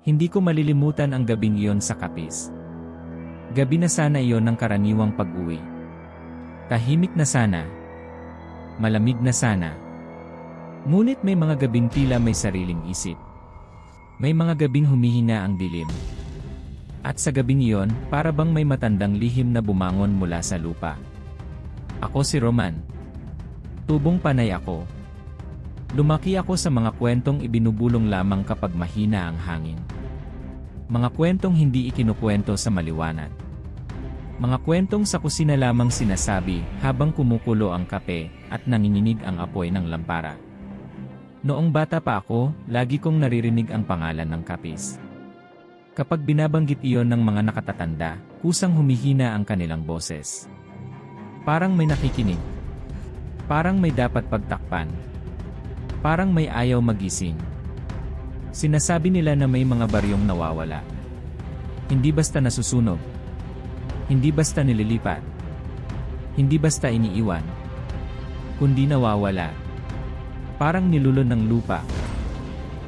Hindi ko malilimutan ang gabing iyon sa Capiz. Gabi na sana iyon ng karaniwang pag-uwi. Tahimik na sana. Malamig na sana. Ngunit may mga gabing tila may sariling isip. May mga gabing humihina ang dilim. At sa gabing iyon, para bang may matandang lihim na bumangon mula sa lupa. Ako si Roman. Tubong panay ako. Lumaki ako sa mga kwentong ibinubulong lamang kapag mahina ang hangin. Mga kwentong hindi ikinukwento sa maliwanag. Mga kwentong sa kusina lamang sinasabi habang kumukulo ang kape at nanginginig ang apoy ng lampara. Noong bata pa ako, lagi kong naririnig ang pangalan ng Capiz. Kapag binabanggit iyon ng mga nakatatanda, kusang humihina ang kanilang boses. Parang may nakikinig. Parang may dapat pagtakpan. Parang may ayaw magising. Sinasabi nila na may mga baryong nawawala. Hindi basta nasusunog. Hindi basta nililipat. Hindi basta iniiwan. Kundi nawawala. Parang nilulon ng lupa.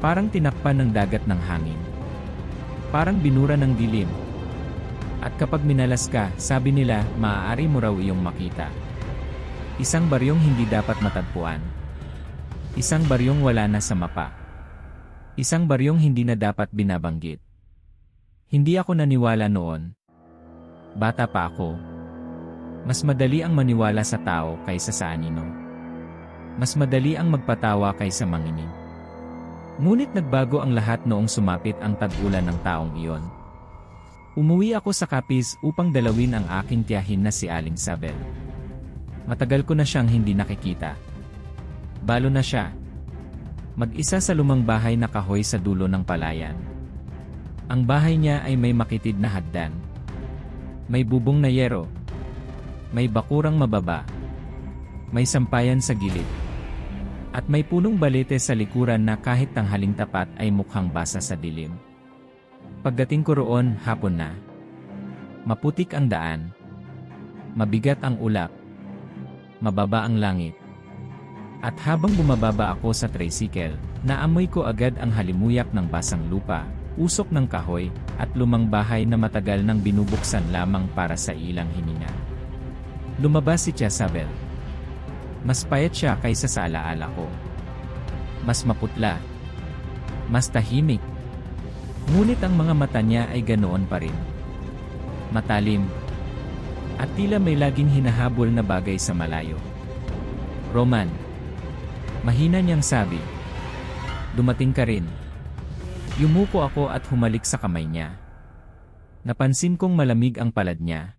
Parang tinakpan ng dagat ng hangin. Parang binura ng dilim. At kapag minalas ka, sabi nila, maaari mo raw iyong makita. Isang baryong hindi dapat matagpuan. Isang baryong wala na sa mapa. Isang baryong hindi na dapat binabanggit. Hindi ako naniwala noon. Bata pa ako. Mas madali ang maniwala sa tao kaysa sa anino. Mas madali ang magpatawa kaysa manginig. Ngunit nagbago ang lahat noong sumapit ang tag-ulan ng taong iyon. Umuwi ako sa Capiz upang dalawin ang aking tiyahin na si Aling Sabel. Matagal ko na siyang hindi nakikita. Balo na siya. Mag-isa sa lumang bahay na kahoy sa dulo ng palayan. Ang bahay niya ay may makitid na hagdan. May bubong na yero. May bakurang mababa. May sampayan sa gilid. At may punong balete sa likuran na kahit tanghaling tapat ay mukhang basa sa dilim. Pagdating ko roon, hapon na. Maputik ang daan. Mabigat ang ulap. Mababa ang langit. At habang bumababa ako sa tricycle, naamoy ko agad ang halimuyak ng basang lupa, usok ng kahoy, at lumang bahay na matagal nang binubuksan lamang para sa ilang hininga. Lumabas si Tia Sabel. Mas payat siya kaysa sa alaala ko. Mas maputla. Mas tahimik. Ngunit ang mga mata niya ay ganoon pa rin. Matalim. At tila may laging hinahabol na bagay sa malayo. Roman. Mahina niyang sabi. Dumating ka rin. Yumuko ako at humalik sa kamay niya. Napansin kong malamig ang palad niya.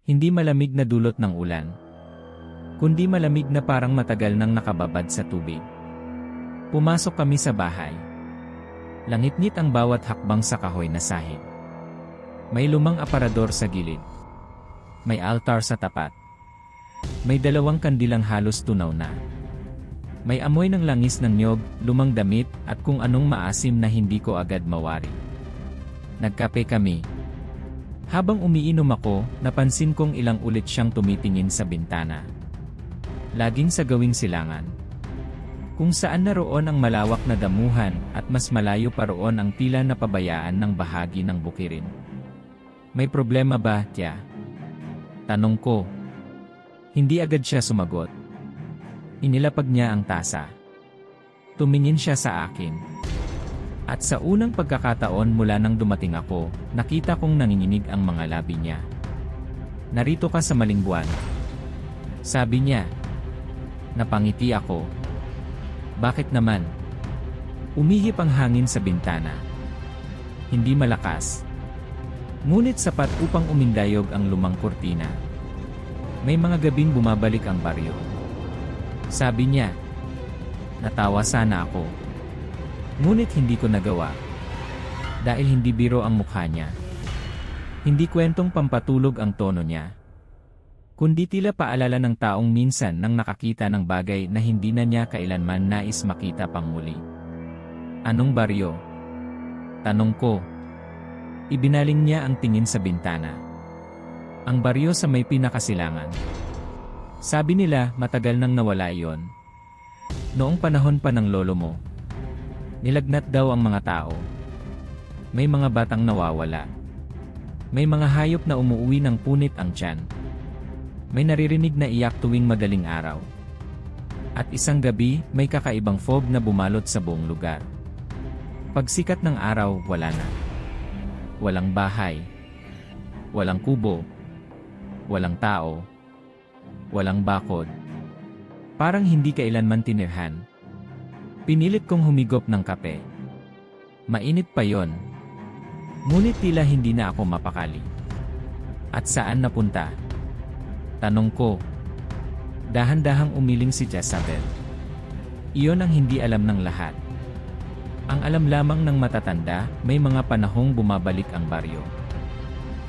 Hindi malamig na dulot ng ulan. Kundi malamig na parang matagal nang nakababad sa tubig. Pumasok kami sa bahay. Langit-ngit ang bawat hakbang sa kahoy na sahig. May lumang aparador sa gilid. May altar sa tapat. May dalawang kandilang halos tunaw na. May amoy ng langis ng niyog, lumang damit, at kung anong maasim na hindi ko agad mawari. Nagkape kami. Habang umiinom ako, napansin kong ilang ulit siyang tumitingin sa bintana. Laging sa gawing silangan. Kung saan naroon ang malawak na damuhan at mas malayo pa roon ang tila na pabayaan ng bahagi ng bukirin. May problema ba, Tia? Tanong ko. Hindi agad siya sumagot. Inilapag niya ang tasa. Tumingin siya sa akin. At sa unang pagkakataon mula nang dumating ako, nakita kong nanginginig ang mga labi niya. Narito ka sa maling buwan. Sabi niya. Napangiti ako. Bakit naman? Umihip ang hangin sa bintana. Hindi malakas. Ngunit sapat upang umindayog ang lumang kurtina. May mga gabing bumabalik ang baryo. Sabi niya. Natawa sana ako. Ngunit hindi ko nagawa. Dahil hindi biro ang mukha niya. Hindi kwentong pampatulog ang tono niya. Kundi tila paalala ng taong minsan nang nakakita ng bagay na hindi na niya kailanman nais makita pang muli. Anong baryo? Tanong ko. Ibinaling niya ang tingin sa bintana. Ang baryo sa may pinakasilangan. Sabi nila matagal nang nawala iyon. Noong panahon pa ng lolo mo. Nilagnat daw ang mga tao. May mga batang nawawala. May mga hayop na umuuwi ng punit ang tiyan. May naririnig na iyak tuwing madaling araw. At isang gabi, may kakaibang fog na bumalot sa buong lugar. Pagsikat ng araw, wala na. Walang bahay. Walang kubo. Walang tao. Walang bakod. Parang hindi kailanman tinirhan. Pinilit kong humigop ng kape. Mainit pa yon. Ngunit tila hindi na ako mapakali. At saan napunta? Tanong ko. Dahan-dahang umiling si Jezabel. Iyon ang hindi alam ng lahat. Ang alam lamang ng matatanda, may mga panahong bumabalik ang baryo.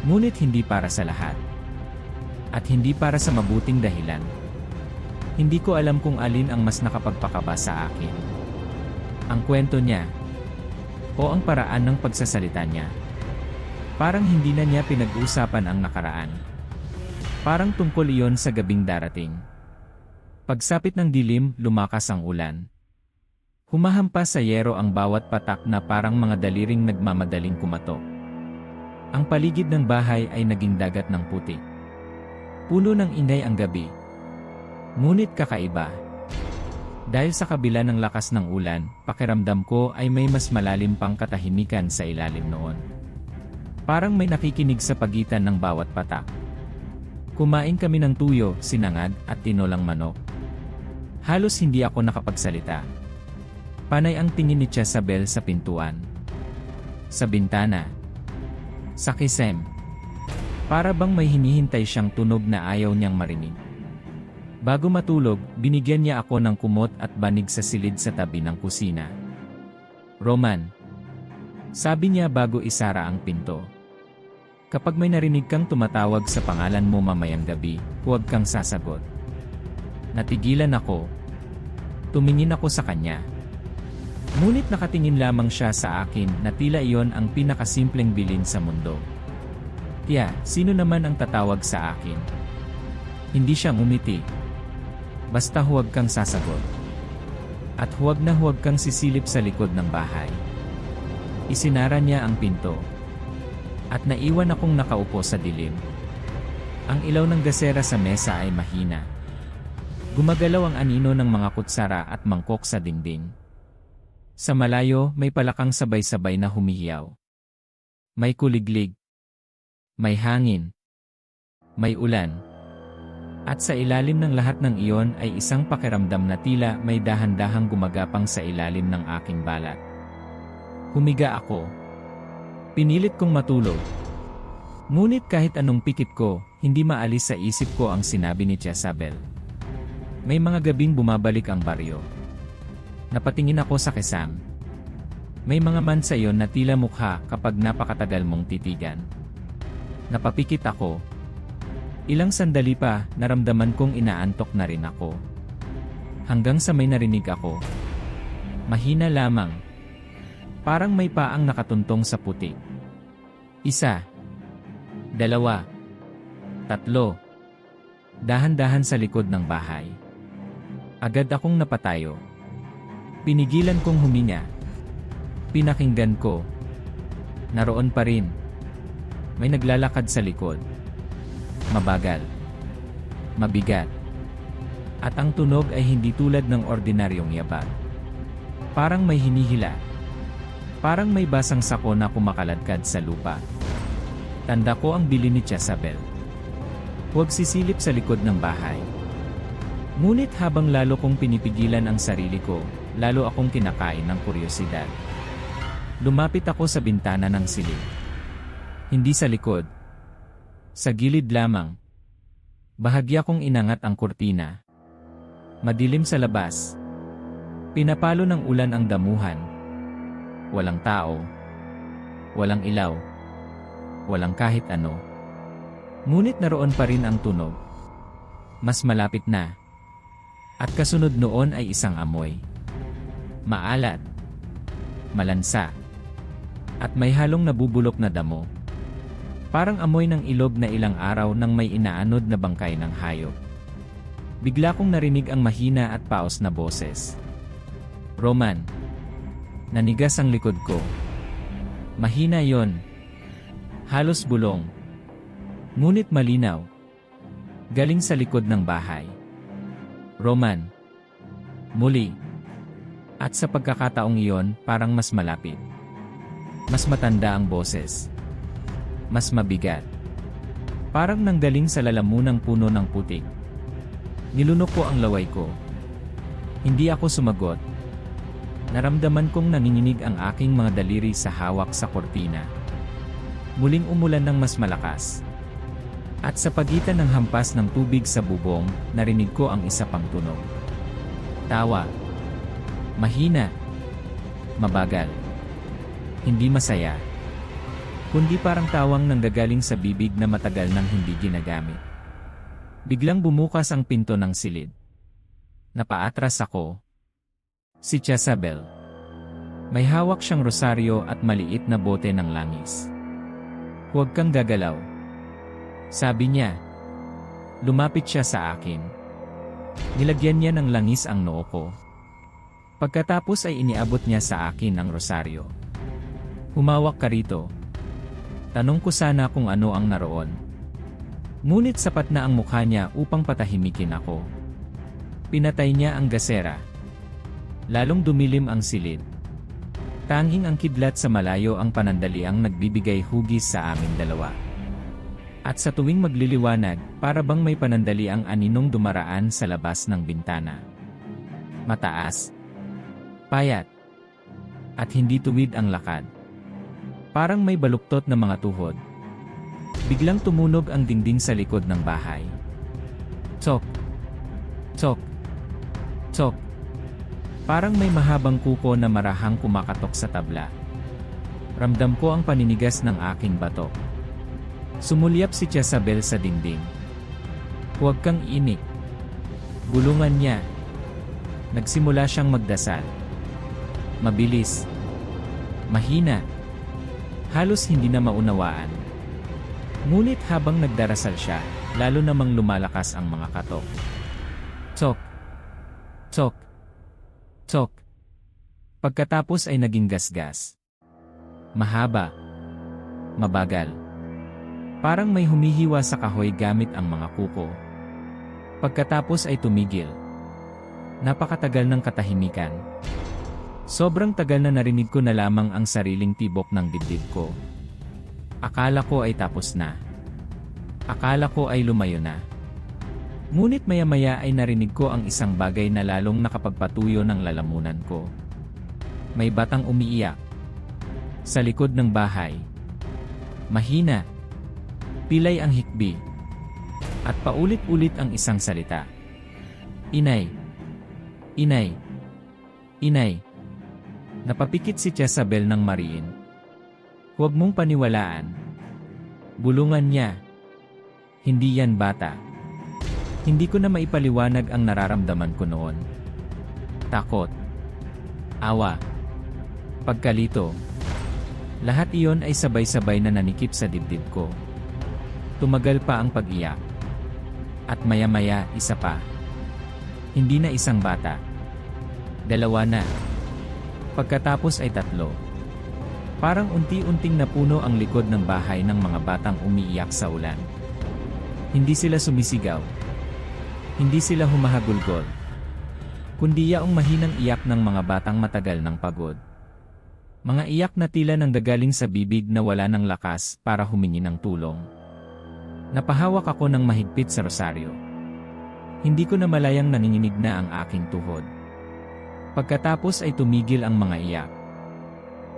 Ngunit hindi para sa lahat. At hindi para sa mabuting dahilan. Hindi ko alam kung alin ang mas nakapagpakaba sa akin. Ang kwento niya, o ang paraan ng pagsasalita niya. Parang hindi na niya pinag-uusapan ang nakaraan. Parang tungkol iyon sa gabing darating. Pagsapit ng dilim, lumakas ang ulan. Humahampas sa yero ang bawat patak na parang mga daliring nagmamadaling kumatok. Ang paligid ng bahay ay naging dagat ng putik. Puno ng ingay ang gabi. Ngunit kakaiba. Dahil sa kabila ng lakas ng ulan, pakiramdam ko ay may mas malalim pang katahimikan sa ilalim noon. Parang may nakikinig sa pagitan ng bawat patak. Kumain kami ng tuyo, sinangag, at tinolang manok. Halos hindi ako nakapagsalita. Panay ang tingin ni Jezabel sa pintuan. Sa bintana. Sa kisem. Para bang may hinihintay siyang tunog na ayaw niyang marinig. Bago matulog, binigyan niya ako ng kumot at banig sa silid sa tabi ng kusina. Roman. Sabi niya bago isara ang pinto. Kapag may narinig kang tumatawag sa pangalan mo mamayang gabi, huwag kang sasagot. Natigilan ako. Tumingin ako sa kanya. Ngunit nakatingin lamang siya sa akin na tila iyon ang pinakasimpleng bilin sa mundo. Tiya, sino naman ang tatawag sa akin? Hindi siya ngumiti. Basta huwag kang sasagot. At huwag na huwag kang sisilip sa likod ng bahay. Isinara niya ang pinto. At naiwan akong nakaupo sa dilim. Ang ilaw ng gasera sa mesa ay mahina. Gumagalaw ang anino ng mga kutsara at mangkok sa dingding. Sa malayo, may palakang sabay-sabay na humihiyaw. May kuliglig. May hangin. May ulan. At sa ilalim ng lahat ng iyon ay isang pakiramdam na tila may dahan-dahang gumagapang sa ilalim ng aking balat. Humiga ako. Pinilit kong matulog. Ngunit kahit anong pikit ko, hindi maalis sa isip ko ang sinabi ni Jezabel. May mga gabing bumabalik ang baryo. Napatingin ako sa kisam. May mga mansa yon na tila mukha kapag napakatagal mong titigan. Napapikit ako. Ilang sandali pa, naramdaman kong inaantok na rin ako. Hanggang sa may narinig ako. Mahina lamang. Parang may paang nakatuntong sa putik. 1, 2, 3. Dahan-dahan sa likod ng bahay. Agad akong napatayo. Pinigilan kong huminga. Pinakinggan ko. Naroon pa rin. May naglalakad sa likod. Mabagal. Mabigat. At ang tunog ay hindi tulad ng ordinaryong yabag. Parang may hinihila. Parang may basang sako na kumakaladkad sa lupa. Tanda ko ang bilin ni Jezabel. Huwag sisilip sa likod ng bahay. Ngunit habang lalo kong pinipigilan ang sarili ko, lalo akong kinakain ng kuryosidad. Lumapit ako sa bintana ng silid. Hindi sa likod. Sa gilid lamang. Bahagya kong inangat ang kurtina. Madilim sa labas. Pinapalo ng ulan ang damuhan. Walang tao. Walang ilaw. Walang kahit ano. Ngunit naroon pa rin ang tunog. Mas malapit na. At kasunod noon ay isang amoy. Maalat. Malansa. At may halong nabubulok na damo. Parang amoy ng ilog na ilang araw nang may inaanod na bangkay ng hayop. Bigla kong narinig ang mahina at paos na boses. Roman. Nanigas ang likod ko. Mahina yon. Halos bulong. Ngunit malinaw. Galing sa likod ng bahay. Roman. Muli. At sa pagkakataong iyon, parang mas malapit. Mas matanda ang boses. Mas mabigat. Parang nanggaling sa lalamunang puno ng putik. Nilunok ko ang laway ko. Hindi ako sumagot. Naramdaman kong nanginginig ang aking mga daliri sa hawak sa kortina. Muling umulan ng mas malakas. At sa pagitan ng hampas ng tubig sa bubong, narinig ko ang isa pang tunog. Tawa. Mahina. Mabagal. Hindi masaya. Kundi parang tawang nanggagaling sa bibig na matagal nang hindi ginagamit. Biglang bumukas ang pinto ng silid. Napaatras ako. Si Jezabel. May hawak siyang rosaryo at maliit na bote ng langis. Huwag kang gagalaw. Sabi niya. Lumapit siya sa akin. Nilagyan niya ng langis ang noo ko. Pagkatapos ay iniabot niya sa akin ang rosaryo. Humawak ka rito. Tanong ko sana kung ano ang naroon. Ngunit sapat na ang mukha niya upang patahimikin ako. Pinatay niya ang gasera. Lalong dumilim ang silid. Tanging ang kidlat sa malayo ang panandaliang nagbibigay hugis sa aming dalawa. At sa tuwing magliliwanag, para bang may panandaliang aninong dumaraan sa labas ng bintana. Mataas. Payat. At hindi tuwid ang lakad. Parang may baluktot na mga tuhod. Biglang tumunog ang dingding sa likod ng bahay. Tsok. Tsok. Tsok. Parang may mahabang kuko na marahang kumakatok sa tabla. Ramdam ko ang paninigas ng aking batok. Sumulyap si Jezabel sa dingding. Huwag kang inik. Bulungan niya. Nagsimula siyang magdasal. Mabilis. Mahina. Halos hindi na maunawaan. Ngunit habang nagdarasal siya, lalo namang lumalakas ang mga katok. Tsok. Tsok. Tsok. Pagkatapos ay naging gasgas. Mahaba. Mabagal. Parang may humihiwa sa kahoy gamit ang mga kuko. Pagkatapos ay tumigil. Napakatagal ng katahimikan. Sobrang tagal na narinig ko na lamang ang sariling tibok ng dibdib ko. Akala ko ay tapos na. Akala ko ay lumayo na. Ngunit maya-maya ay narinig ko ang isang bagay na lalong nakapagpatuyo ng lalamunan ko. May batang umiiyak. Sa likod ng bahay. Mahina. Pilay ang hikbi. At paulit-ulit ang isang salita. Inay. Inay. Inay. Napapikit si Jezabel ng mariin. Huwag mong paniwalaan. Bulungan niya. Hindi yan bata. Hindi ko na maipaliwanag ang nararamdaman ko noon. Takot. Awa. Pagkalito. Lahat iyon ay sabay-sabay na nanikip sa dibdib ko. Tumagal pa ang pag-iyak. At maya-maya, isa pa. Hindi na isang bata. Dalawa na. Pagkatapos ay tatlo. Parang unti-unting napuno ang likod ng bahay ng mga batang umiiyak sa ulan. Hindi sila sumisigaw. Hindi sila humahagulgol. Kundi yaong mahinang iyak ng mga batang matagal ng pagod. Mga iyak na tila nang gagaling sa bibig na wala ng lakas para humingi ng tulong. Napahawak ako ng mahigpit sa rosaryo. Hindi ko na malayang nanginginig na ang aking tuhod. Pagkatapos ay tumigil ang mga iyak.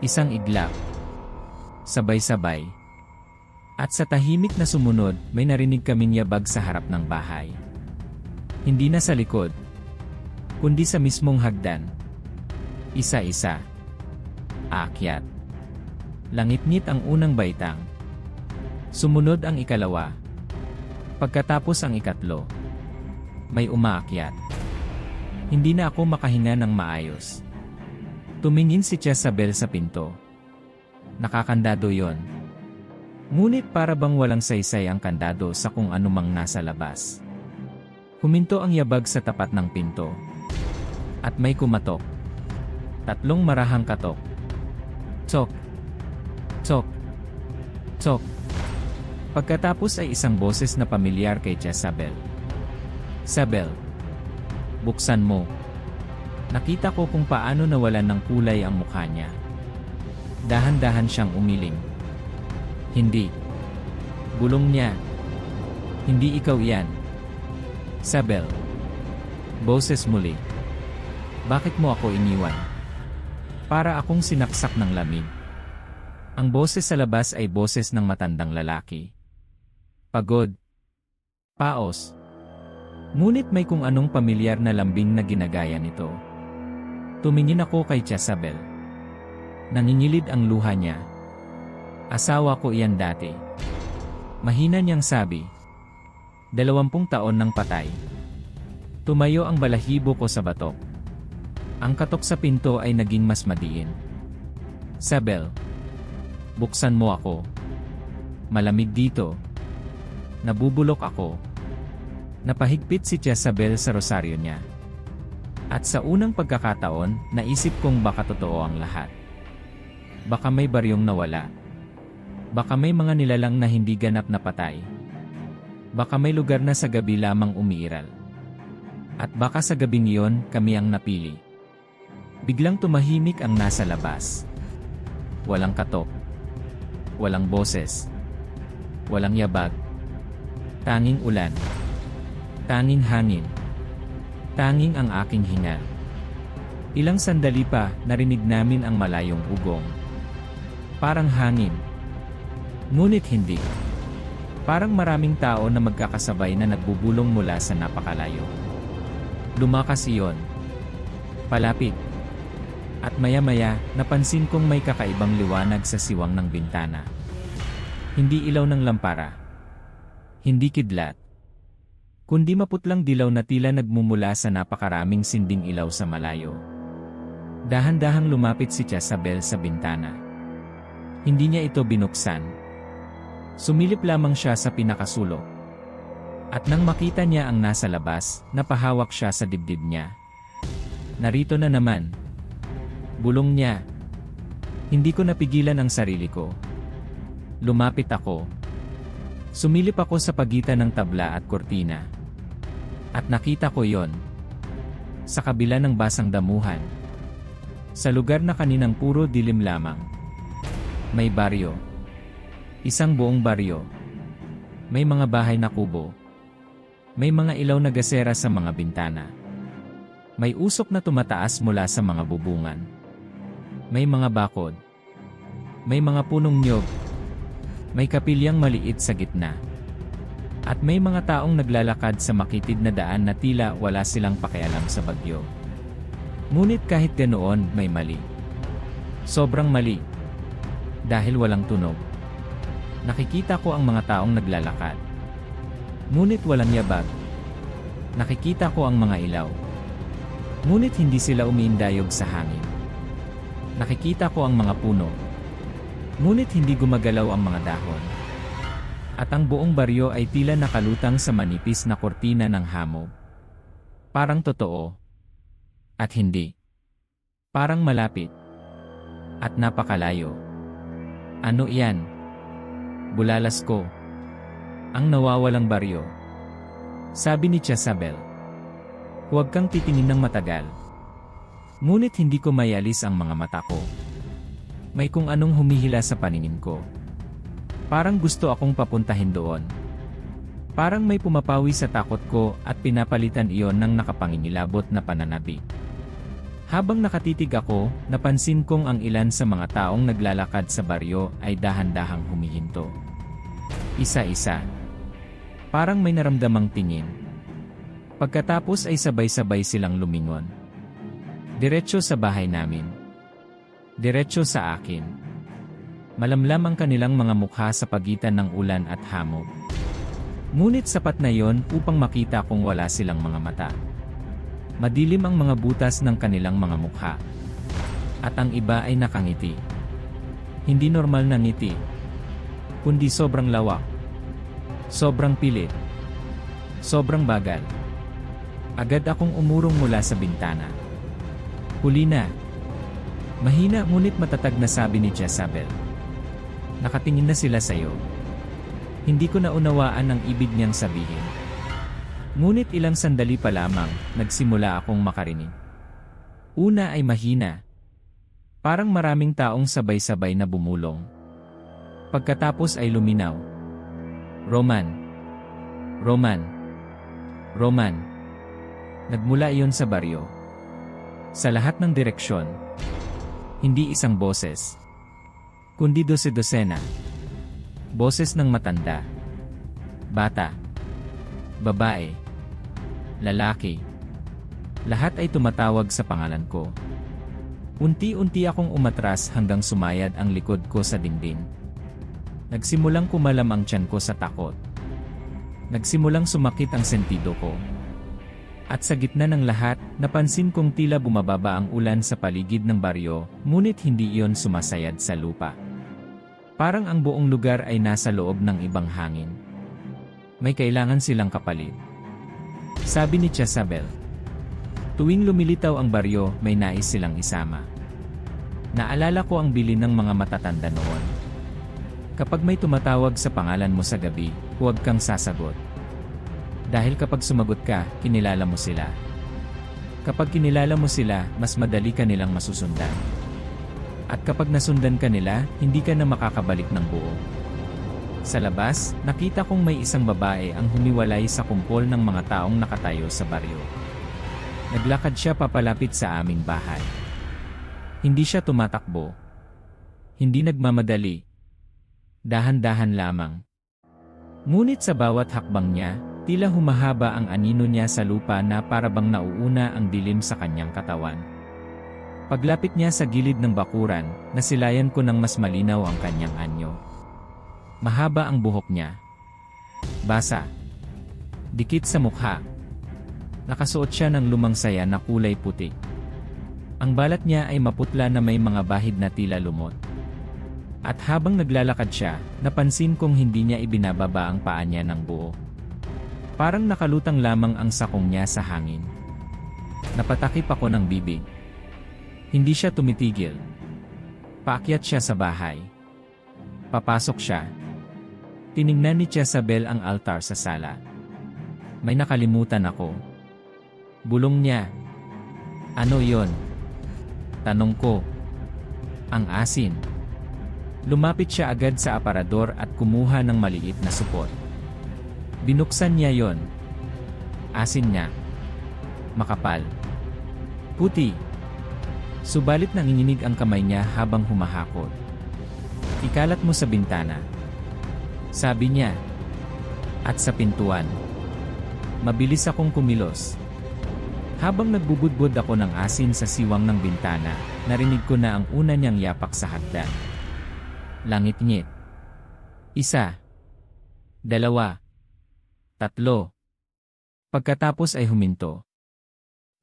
Isang iglap. Sabay-sabay. At sa tahimik na sumunod, may narinig kaming yabag sa harap ng bahay. Hindi na sa likod, kundi sa mismong hagdan. Isa-isa. Aakyat. Langit-ngit ang unang baitang. Sumunod ang ikalawa. Pagkatapos ang ikatlo. May umaakyat. Hindi na ako makahinga ng maayos. Tumingin si Jezabel sa pinto. Nakakandado yon. Ngunit para bang walang saysay ang kandado sa kung anumang nasa labas. Huminto ang yabag sa tapat ng pinto. At may kumatok. Tatlong marahang katok. Tsok. Tsok! Tsok! Pagkatapos ay isang boses na pamilyar kay Jezabel. Sabel! Buksan mo! Nakita ko kung paano nawalan ng kulay ang mukha niya. Dahan-dahan siyang umiling. Hindi. Bulong niya. Hindi ikaw yan. Sabel. Boses muli. Bakit mo ako iniwan? Para akong sinaksak ng lamig. Ang boses sa labas ay boses ng matandang lalaki. Pagod. Paos. Ngunit may kung anong pamilyar na lambing na ginagaya nito. Tumingin ako kay Jezabel. Nangingilid ang luha niya. Asawa ko iyan dati. Mahina niyang sabi. 20 taon nang patay. Tumayo ang balahibo ko sa batok. Ang katok sa pinto ay naging mas madiin. Sabel. Buksan mo ako. Malamig dito. Nabubulok ako. Napahigpit si Jezabel sa rosaryo niya. At sa unang pagkakataon, naisip kong baka totoo ang lahat. Baka may baryong nawala. Baka may mga nilalang na hindi ganap na patay. Baka may lugar na sa gabi lamang umiiral. At baka sa gabing iyon, kami ang napili. Biglang tumahimik ang nasa labas. Walang katok. Walang boses. Walang yabag. Tanging ulan. Tanging hangin. Tanging ang aking hingal. Ilang sandali pa, narinig namin ang malayong ugong. Parang hangin. Ngunit hindi. Parang maraming tao na magkakasabay na nagbubulong mula sa napakalayo. Lumakas iyon. Palapit. At maya-maya, napansin kong may kakaibang liwanag sa siwang ng bintana. Hindi ilaw ng lampara. Hindi kidlat. Kundi maputlang dilaw na tila nagmumula sa napakaraming sinding ilaw sa malayo. Dahan-dahang lumapit si Jezabel sa bintana. Hindi niya ito binuksan. Sumilip lamang siya sa pinakasulok. At nang makita niya ang nasa labas, napahawak siya sa dibdib niya. Narito na naman. Bulong niya. Hindi ko napigilan ang sarili ko. Lumapit ako. Sumilip ako sa pagitan ng tabla at kortina. At nakita ko yon. Sa kabila ng basang damuhan. Sa lugar na kaninang puro dilim lamang. May baryo. Isang buong baryo. May mga bahay na kubo. May mga ilaw na gasera sa mga bintana. May usok na tumataas mula sa mga bubungan. May mga bakod. May mga punong niyog. May kapilyang maliit sa gitna. At may mga taong naglalakad sa makitid na daan na tila wala silang pakialam sa bagyo. Ngunit kahit ganoon, may mali. Sobrang mali. Dahil walang tunog. Nakikita ko ang mga taong naglalakad. Ngunit walang yabag. Nakikita ko ang mga ilaw. Ngunit hindi sila umiindayog sa hangin. Nakikita ko ang mga puno. Ngunit hindi gumagalaw ang mga dahon. At ang buong baryo ay tila nakalutang sa manipis na kortina ng hamog. Parang totoo. At hindi. Parang malapit. At napakalayo. Ano iyan? Bulalas ko. Ang nawawalang baryo. Sabi ni Jezabel. Huwag kang titingin ng matagal. Ngunit hindi ko mayalis ang mga mata ko. May kung anong humihila sa paningin ko. Parang gusto akong papuntahin doon. Parang may pumapawi sa takot ko at pinapalitan iyon ng nakapangingilabot na pananabik. Habang nakatitig ako, napansin kong ang ilan sa mga taong naglalakad sa baryo ay dahan-dahang humihinto. Isa-isa. Parang may naramdamang tingin. Pagkatapos ay sabay-sabay silang lumingon. Diretso sa bahay namin. Diretso sa akin. Malamlam ang kanilang mga mukha sa pagitan ng ulan at hamog. Ngunit sapat na yon upang makita kung wala silang mga mata. Madilim ang mga butas ng kanilang mga mukha. At ang iba ay nakangiti. Hindi normal na ngiti. Kundi sobrang lawak. Sobrang pilit. Sobrang bagal. Agad akong umurong mula sa bintana. Huli na. Mahina ngunit matatag na sabi ni Jezabel. Nakatingin na sila sa'yo. Hindi ko naunawaan ang ibig niyang sabihin. Ngunit ilang sandali pa lamang, nagsimula akong makarinig. Una ay mahina. Parang maraming taong sabay-sabay na bumulong. Pagkatapos ay luminaw. Roman. Roman. Roman. Nagmula iyon sa baryo. Sa lahat ng direksyon. Hindi isang boses. Kundi dose-dosena. Boses ng matanda. Bata. Babae. Lalaki. Lahat ay tumatawag sa pangalan ko. Unti-unti akong umatras hanggang sumayad ang likod ko sa dingding. Nagsimulang kumalam ang tiyan ko sa takot. Nagsimulang sumakit ang sentido ko. At sa gitna ng lahat, napansin kong tila bumababa ang ulan sa paligid ng baryo, ngunit hindi iyon sumasayad sa lupa. Parang ang buong lugar ay nasa loob ng ibang hangin. May kailangan silang kapalit. Sabi ni Jezabel. Tuwing lumilitaw ang baryo, may nais silang isama. Naalala ko ang bilin ng mga matatanda noon. Kapag may tumatawag sa pangalan mo sa gabi, huwag kang sasagot. Dahil kapag sumagot ka, kinilala mo sila. Kapag kinilala mo sila, mas madali ka nilang masusundan. At kapag nasundan ka nila, hindi ka na makakabalik ng buo. Sa labas, nakita kong may isang babae ang humiwalay sa kumpol ng mga taong nakatayo sa baryo. Naglakad siya papalapit sa aming bahay. Hindi siya tumatakbo. Hindi nagmamadali. Dahan-dahan lamang. Ngunit sa bawat hakbang niya, tila humahaba ang anino niya sa lupa na parabang nauuna ang dilim sa kanyang katawan. Paglapit niya sa gilid ng bakuran, nasilayan ko ng mas malinaw ang kanyang anyo. Mahaba ang buhok niya. Basa. Dikit sa mukha. Nakasuot siya ng lumang saya na kulay puti. Ang balat niya ay maputla na may mga bahid na tila lumot. At habang naglalakad siya, napansin kong hindi niya ibinababa ang paa niya ng buo. Parang nakalutang lamang ang sakong niya sa hangin. Napatakip ako ng bibig. Hindi siya tumitigil. Paakyat siya sa bahay. Papasok siya. Tiningnan ni Jezabel ang altar sa sala. May nakalimutan ako. Bulong niya. Ano yon? Tanong ko. Ang asin. Lumapit siya agad sa aparador at kumuha ng maliit na supot. Binuksan niya yon. Asin niya. Makapal. Puti. Subalit nanginginig ang kamay niya habang humahakot. Ikalat mo sa bintana. Sabi niya. At sa pintuan. Mabilis akong kumilos. Habang nagbubudbod ako ng asin sa siwang ng bintana, narinig ko na ang una niyang yapak sa hagdan. Langit-ngit. 1. 2. 3. Pagkatapos ay huminto.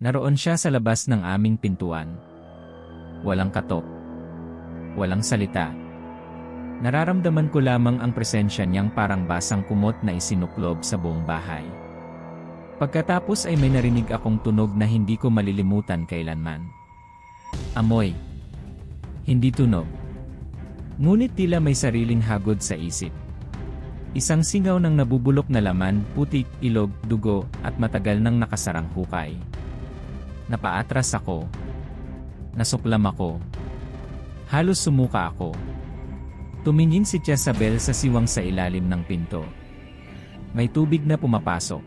Naroon siya sa labas ng aming pintuan. Walang katok. Walang salita. Nararamdaman ko lamang ang presensya niyang parang basang kumot na isinuklob sa buong bahay. Pagkatapos ay may narinig akong tunog na hindi ko malilimutan kailanman. Amoy. Hindi tunog. Ngunit tila may sariling hagod sa isip. Isang singaw ng nabubulok na laman, putik, ilog, dugo, at matagal nang nakasarang hukay. Napaatras ako. Nasuklam ako. Halos sumuka ako. Tumingin si Jezabel sa siwang sa ilalim ng pinto. May tubig na pumapasok.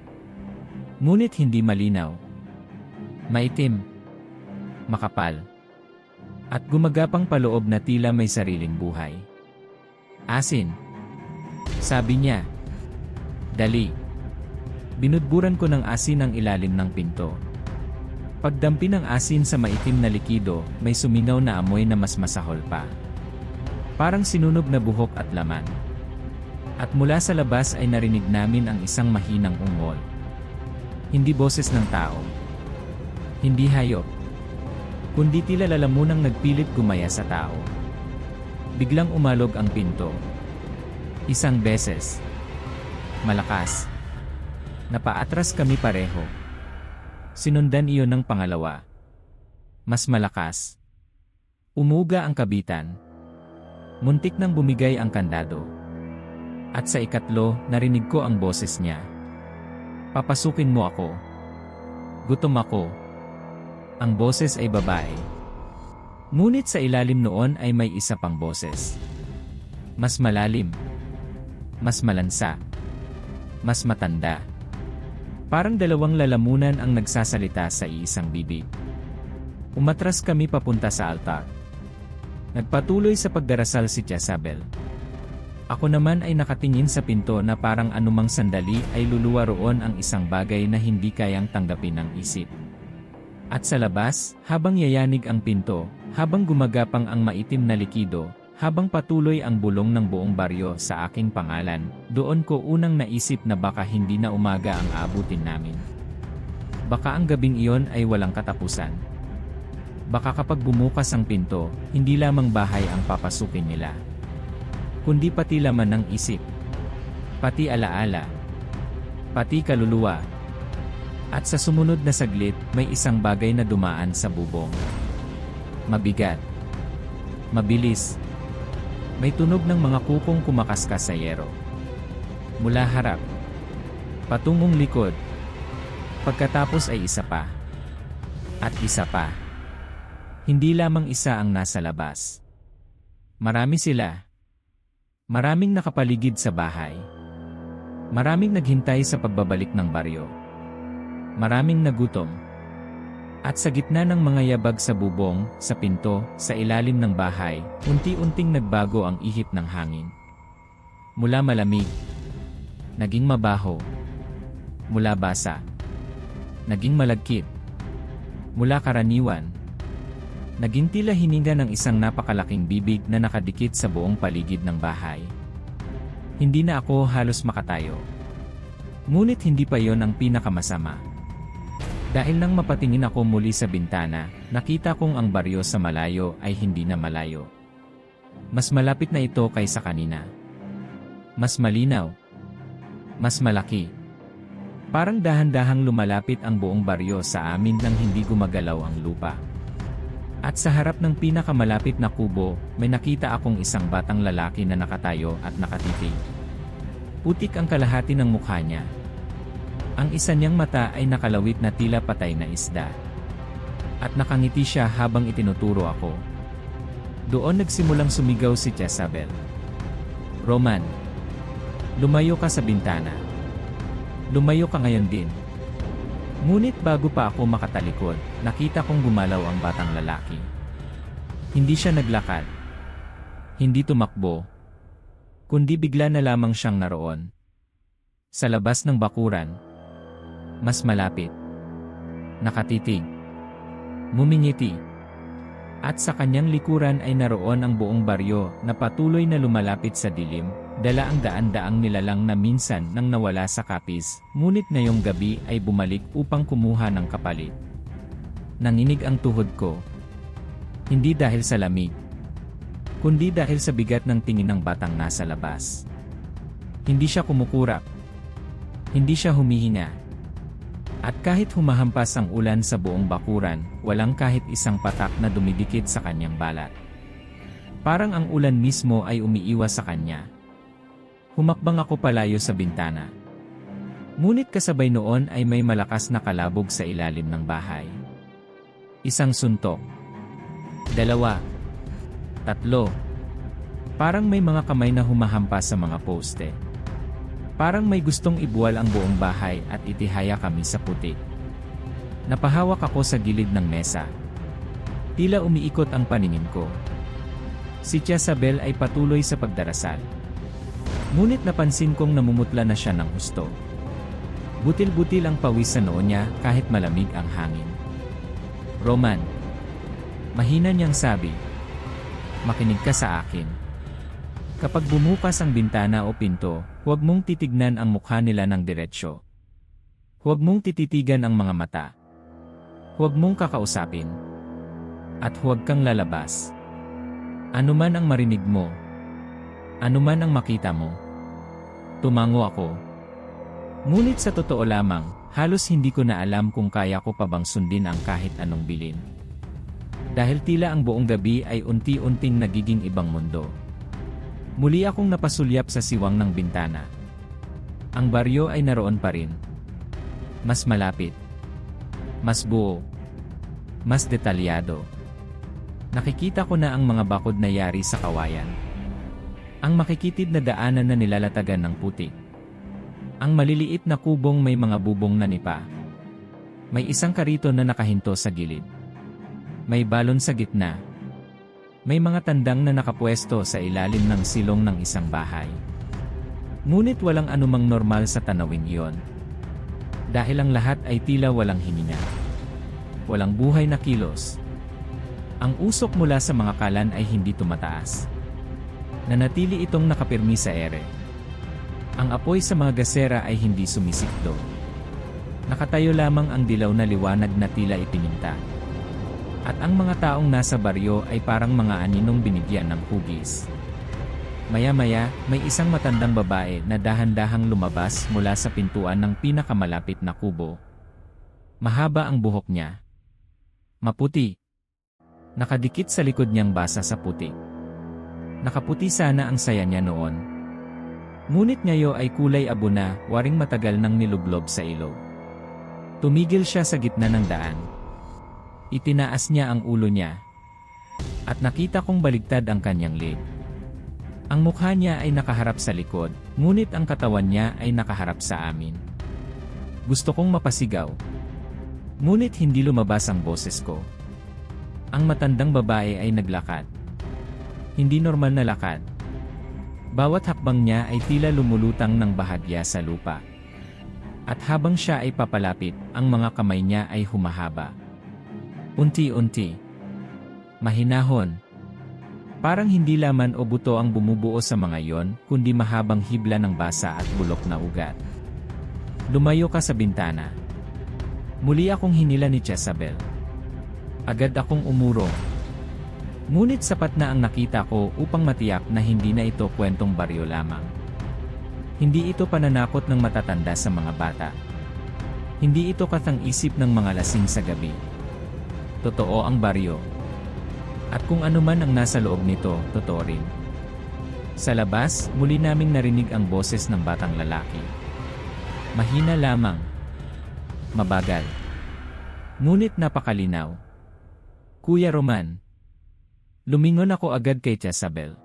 Ngunit hindi malinaw. Maitim. Makapal. At gumagapang paloob na tila may sariling buhay. Asin. Sabi niya. Dali. Binudburan ko ng asin ang ilalim ng pinto. Pagdampi ng asin sa maitim na likido, may suminaw na amoy na mas masahol pa. Parang sinunog na buhok at laman. At mula sa labas ay narinig namin ang isang mahinang ungol. Hindi boses ng tao. Hindi hayop. Kundi tila lalamunang nagpilit gumaya sa tao. Biglang umalog ang pinto. Isang beses. Malakas. Napaatras kami pareho. Sinundan iyon ng pangalawa. Mas malakas. Umuga ang kabitan. Muntik nang bumigay ang kandado. At sa ikatlo, narinig ko ang boses niya. Papasukin mo ako. Gutom ako. Ang boses ay babae. Ngunit sa ilalim noon ay may isa pang boses. Mas malalim. Mas malansa. Mas matanda. Parang dalawang lalamunan ang nagsasalita sa iisang bibig. Umatras kami papunta sa altar. Nagpatuloy sa pagdarasal si Jezabel. Ako naman ay nakatingin sa pinto na parang anumang sandali ay luluwa roon ang isang bagay na hindi kayang tanggapin ng isip. At sa labas, habang yayanig ang pinto, habang gumagapang ang maitim na likido, habang patuloy ang bulong ng buong baryo sa aking pangalan, doon ko unang naisip na baka hindi na umaga ang aabutin namin. Baka ang gabing iyon ay walang katapusan. Baka kapag bumukas ang pinto, hindi lamang bahay ang papasukin nila, kundi pati laman ng isip, pati alaala, pati kaluluwa. At sa sumunod na saglit, may isang bagay na dumaan sa bubong. Mabigat. Mabilis. May tunog ng mga kukong kumakaskas sa yero. Mula harap. Patungong likod. Pagkatapos ay isa pa. At isa pa. Hindi lamang isa ang nasa labas. Marami sila. Maraming nakapaligid sa bahay. Maraming naghintay sa pagbabalik ng baryo. Maraming nagutom. At sa gitna ng mga yabag sa bubong, sa pinto, sa ilalim ng bahay, unti-unting nagbago ang ihip ng hangin. Mula malamig, naging mabaho. Mula basa, naging malagkit. Mula karaniwan, naging tila hininga ng isang napakalaking bibig na nakadikit sa buong paligid ng bahay. Hindi na ako halos makatayo. Ngunit hindi pa yon ang pinakamasama. Dahil nang mapatingin ako muli sa bintana, nakita kong ang baryo sa malayo ay hindi na malayo. Mas malapit na ito kaysa kanina. Mas malinaw. Mas malaki. Parang dahan-dahang lumalapit ang buong baryo sa amin nang hindi gumagalaw ang lupa. At sa harap ng pinakamalapit na kubo, may nakita akong isang batang lalaki na nakatayo at nakatitig. Putik ang kalahati ng mukha niya. Ang isa niyang mata ay nakalawit na tila patay na isda. At nakangiti siya habang itinuturo ako. Doon nagsimulang sumigaw si Jezabel. Roman, lumayo ka sa bintana. Lumayo ka ngayon din. Ngunit bago pa ako makatalikod, nakita kong gumalaw ang batang lalaki. Hindi siya naglakad. Hindi tumakbo. Kundi bigla na lamang siyang naroon. Sa labas ng bakuran. Mas malapit. Nakatitig. Mumingiti. At sa kanyang likuran ay naroon ang buong baryo na patuloy na lumalapit sa dilim, dala ang daan-daang nilalang na minsan nang nawala sa kapis, ngunit ngayong gabi ay bumalik upang kumuha ng kapalit. Nanginig ang tuhod ko. Hindi dahil sa lamig, kundi dahil sa bigat ng tingin ng batang nasa labas. Hindi siya kumukurap. Hindi siya humihinga. At kahit humahampas ang ulan sa buong bakuran, walang kahit isang patak na dumidikit sa kanyang balat. Parang ang ulan mismo ay umiiwas sa kanya. Humakbang ako palayo sa bintana. Ngunit kasabay noon ay may malakas na kalabog sa ilalim ng bahay. Isang suntok. 2. 3. Parang may mga kamay na humahampas sa mga poste. Parang may gustong ibuwal ang buong bahay at itihaya kami sa putik. Napahawak ako sa gilid ng mesa. Tila umiikot ang paningin ko. Si Jezabel ay patuloy sa pagdarasal. Ngunit napansin kong namumutla na siya ng husto. Butil-butil ang pawis sa noo niya kahit malamig ang hangin. Roman. Mahina niyang sabi. Makinig ka sa akin. Kapag bumukas ang bintana o pinto, huwag mong titignan ang mukha nila ng diretsyo. Huwag mong tititigan ang mga mata. Huwag mong kakausapin. At huwag kang lalabas. Anuman ang marinig mo. Anuman ang makita mo. Tumango ako. Ngunit sa totoo lamang, halos hindi ko na alam kung kaya ko pa bang sundin ang kahit anong bilin. Dahil tila ang buong gabi ay unti-unting nagiging ibang mundo. Muli akong napasulyap sa siwang ng bintana. Ang baryo ay naroon pa rin. Mas malapit. Mas buo. Mas detalyado. Nakikita ko na ang mga bakod na yari sa kawayan. Ang makikitid na daanan na nilalatagan ng putik. Ang maliliit na kubong may mga bubong na nipa. May isang kariton na nakahinto sa gilid. May balon sa gitna. May mga tandang na nakapwesto sa ilalim ng silong ng isang bahay. Ngunit walang anumang normal sa tanawing iyon. Dahil ang lahat ay tila walang hininga. Walang buhay na kilos. Ang usok mula sa mga kalan ay hindi tumataas. Nanatili itong nakapirmi sa ere. Ang apoy sa mga gasera ay hindi sumisikdo. Nakatayo lamang ang dilaw na liwanag na tila ipininta. At ang mga taong nasa baryo ay parang mga aninong binigyan ng hugis. Maya-maya, may isang matandang babae na dahan-dahang lumabas mula sa pintuan ng pinakamalapit na kubo. Mahaba ang buhok niya. Maputi. Nakadikit sa likod niyang basa sa puti. Nakaputi sana ang saya niya noon. Ngunit ngayon ay kulay abo na, waring matagal nang nilublob sa ilog. Tumigil siya sa gitna ng daan. Itinaas niya ang ulo niya. At nakita kong baligtad ang kanyang leg. Ang mukha niya ay nakaharap sa likod, ngunit ang katawan niya ay nakaharap sa amin. Gusto kong mapasigaw. Ngunit hindi lumabas ang boses ko. Ang matandang babae ay naglakad. Hindi normal na lakad. Bawat hakbang niya ay tila lumulutang ng bahagya sa lupa. At habang siya ay papalapit, ang mga kamay niya ay humahaba. Unti-unti. Mahinahon. Parang hindi laman o buto ang bumubuo sa mga yon, kundi mahabang hibla ng basa at bulok na ugat. Lumayo ka sa bintana. Muli akong hinila ni Jezabel. Agad akong umurong. Ngunit sapat na ang nakita ko upang matiyak na hindi na ito kwentong baryo lamang. Hindi ito pananakot ng matatanda sa mga bata. Hindi ito katang-isip ng mga lasing sa gabi. Totoo ang baryo. At kung ano man ang nasa loob nito, totoo rin. Sa labas, muli naming narinig ang boses ng batang lalaki. Mahina lamang. Mabagal. Ngunit napakalinaw. Kuya Roman. Lumingon ako agad kay Jezabel.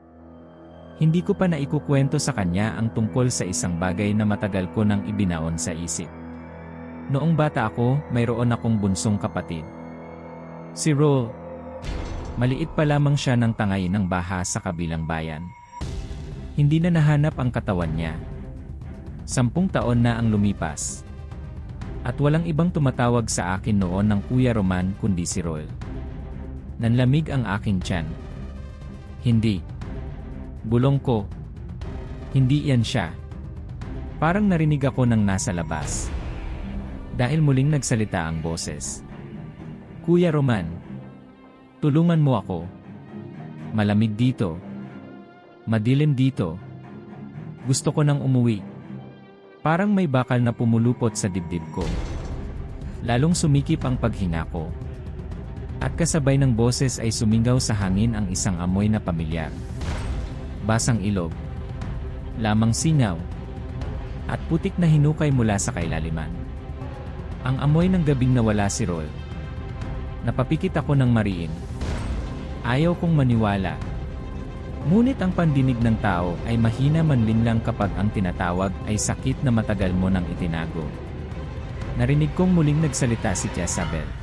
Hindi ko pa naikukwento sa kanya ang tungkol sa isang bagay na matagal ko nang ibinaon sa isip. Noong bata ako, mayroon akong bunsong kapatid. Si Ro. Maliit pa lamang siya ng tangay ng baha sa kabilang bayan. Hindi na nahanap ang katawan niya. 10 taon na ang lumipas. At walang ibang tumatawag sa akin noon ng Kuya Roman kundi si Roel. Nanlamig ang aking tiyan. Hindi. Bulong ko. Hindi yan siya. Parang narinig ako ng nasa labas. Dahil muling nagsalita ang boses. Kuya Roman. Tulungan mo ako. Malamig dito. Madilim dito. Gusto ko nang umuwi. Parang may bakal na pumulupot sa dibdib ko. Lalong sumikip ang paghinga ko. At kasabay ng boses ay sumingaw sa hangin ang isang amoy na pamilyar. Basang ilog. Lamang singaw. At putik na hinukay mula sa kailaliman. Ang amoy ng gabing nawala si Roel. Napapikit ako ng mariin. Ayaw kong maniwala. Ngunit ang pandinig ng tao ay mahina manlin lang kapag ang tinatawag ay sakit na matagal mo nang itinago. Narinig kong muling nagsalita si Jezabel.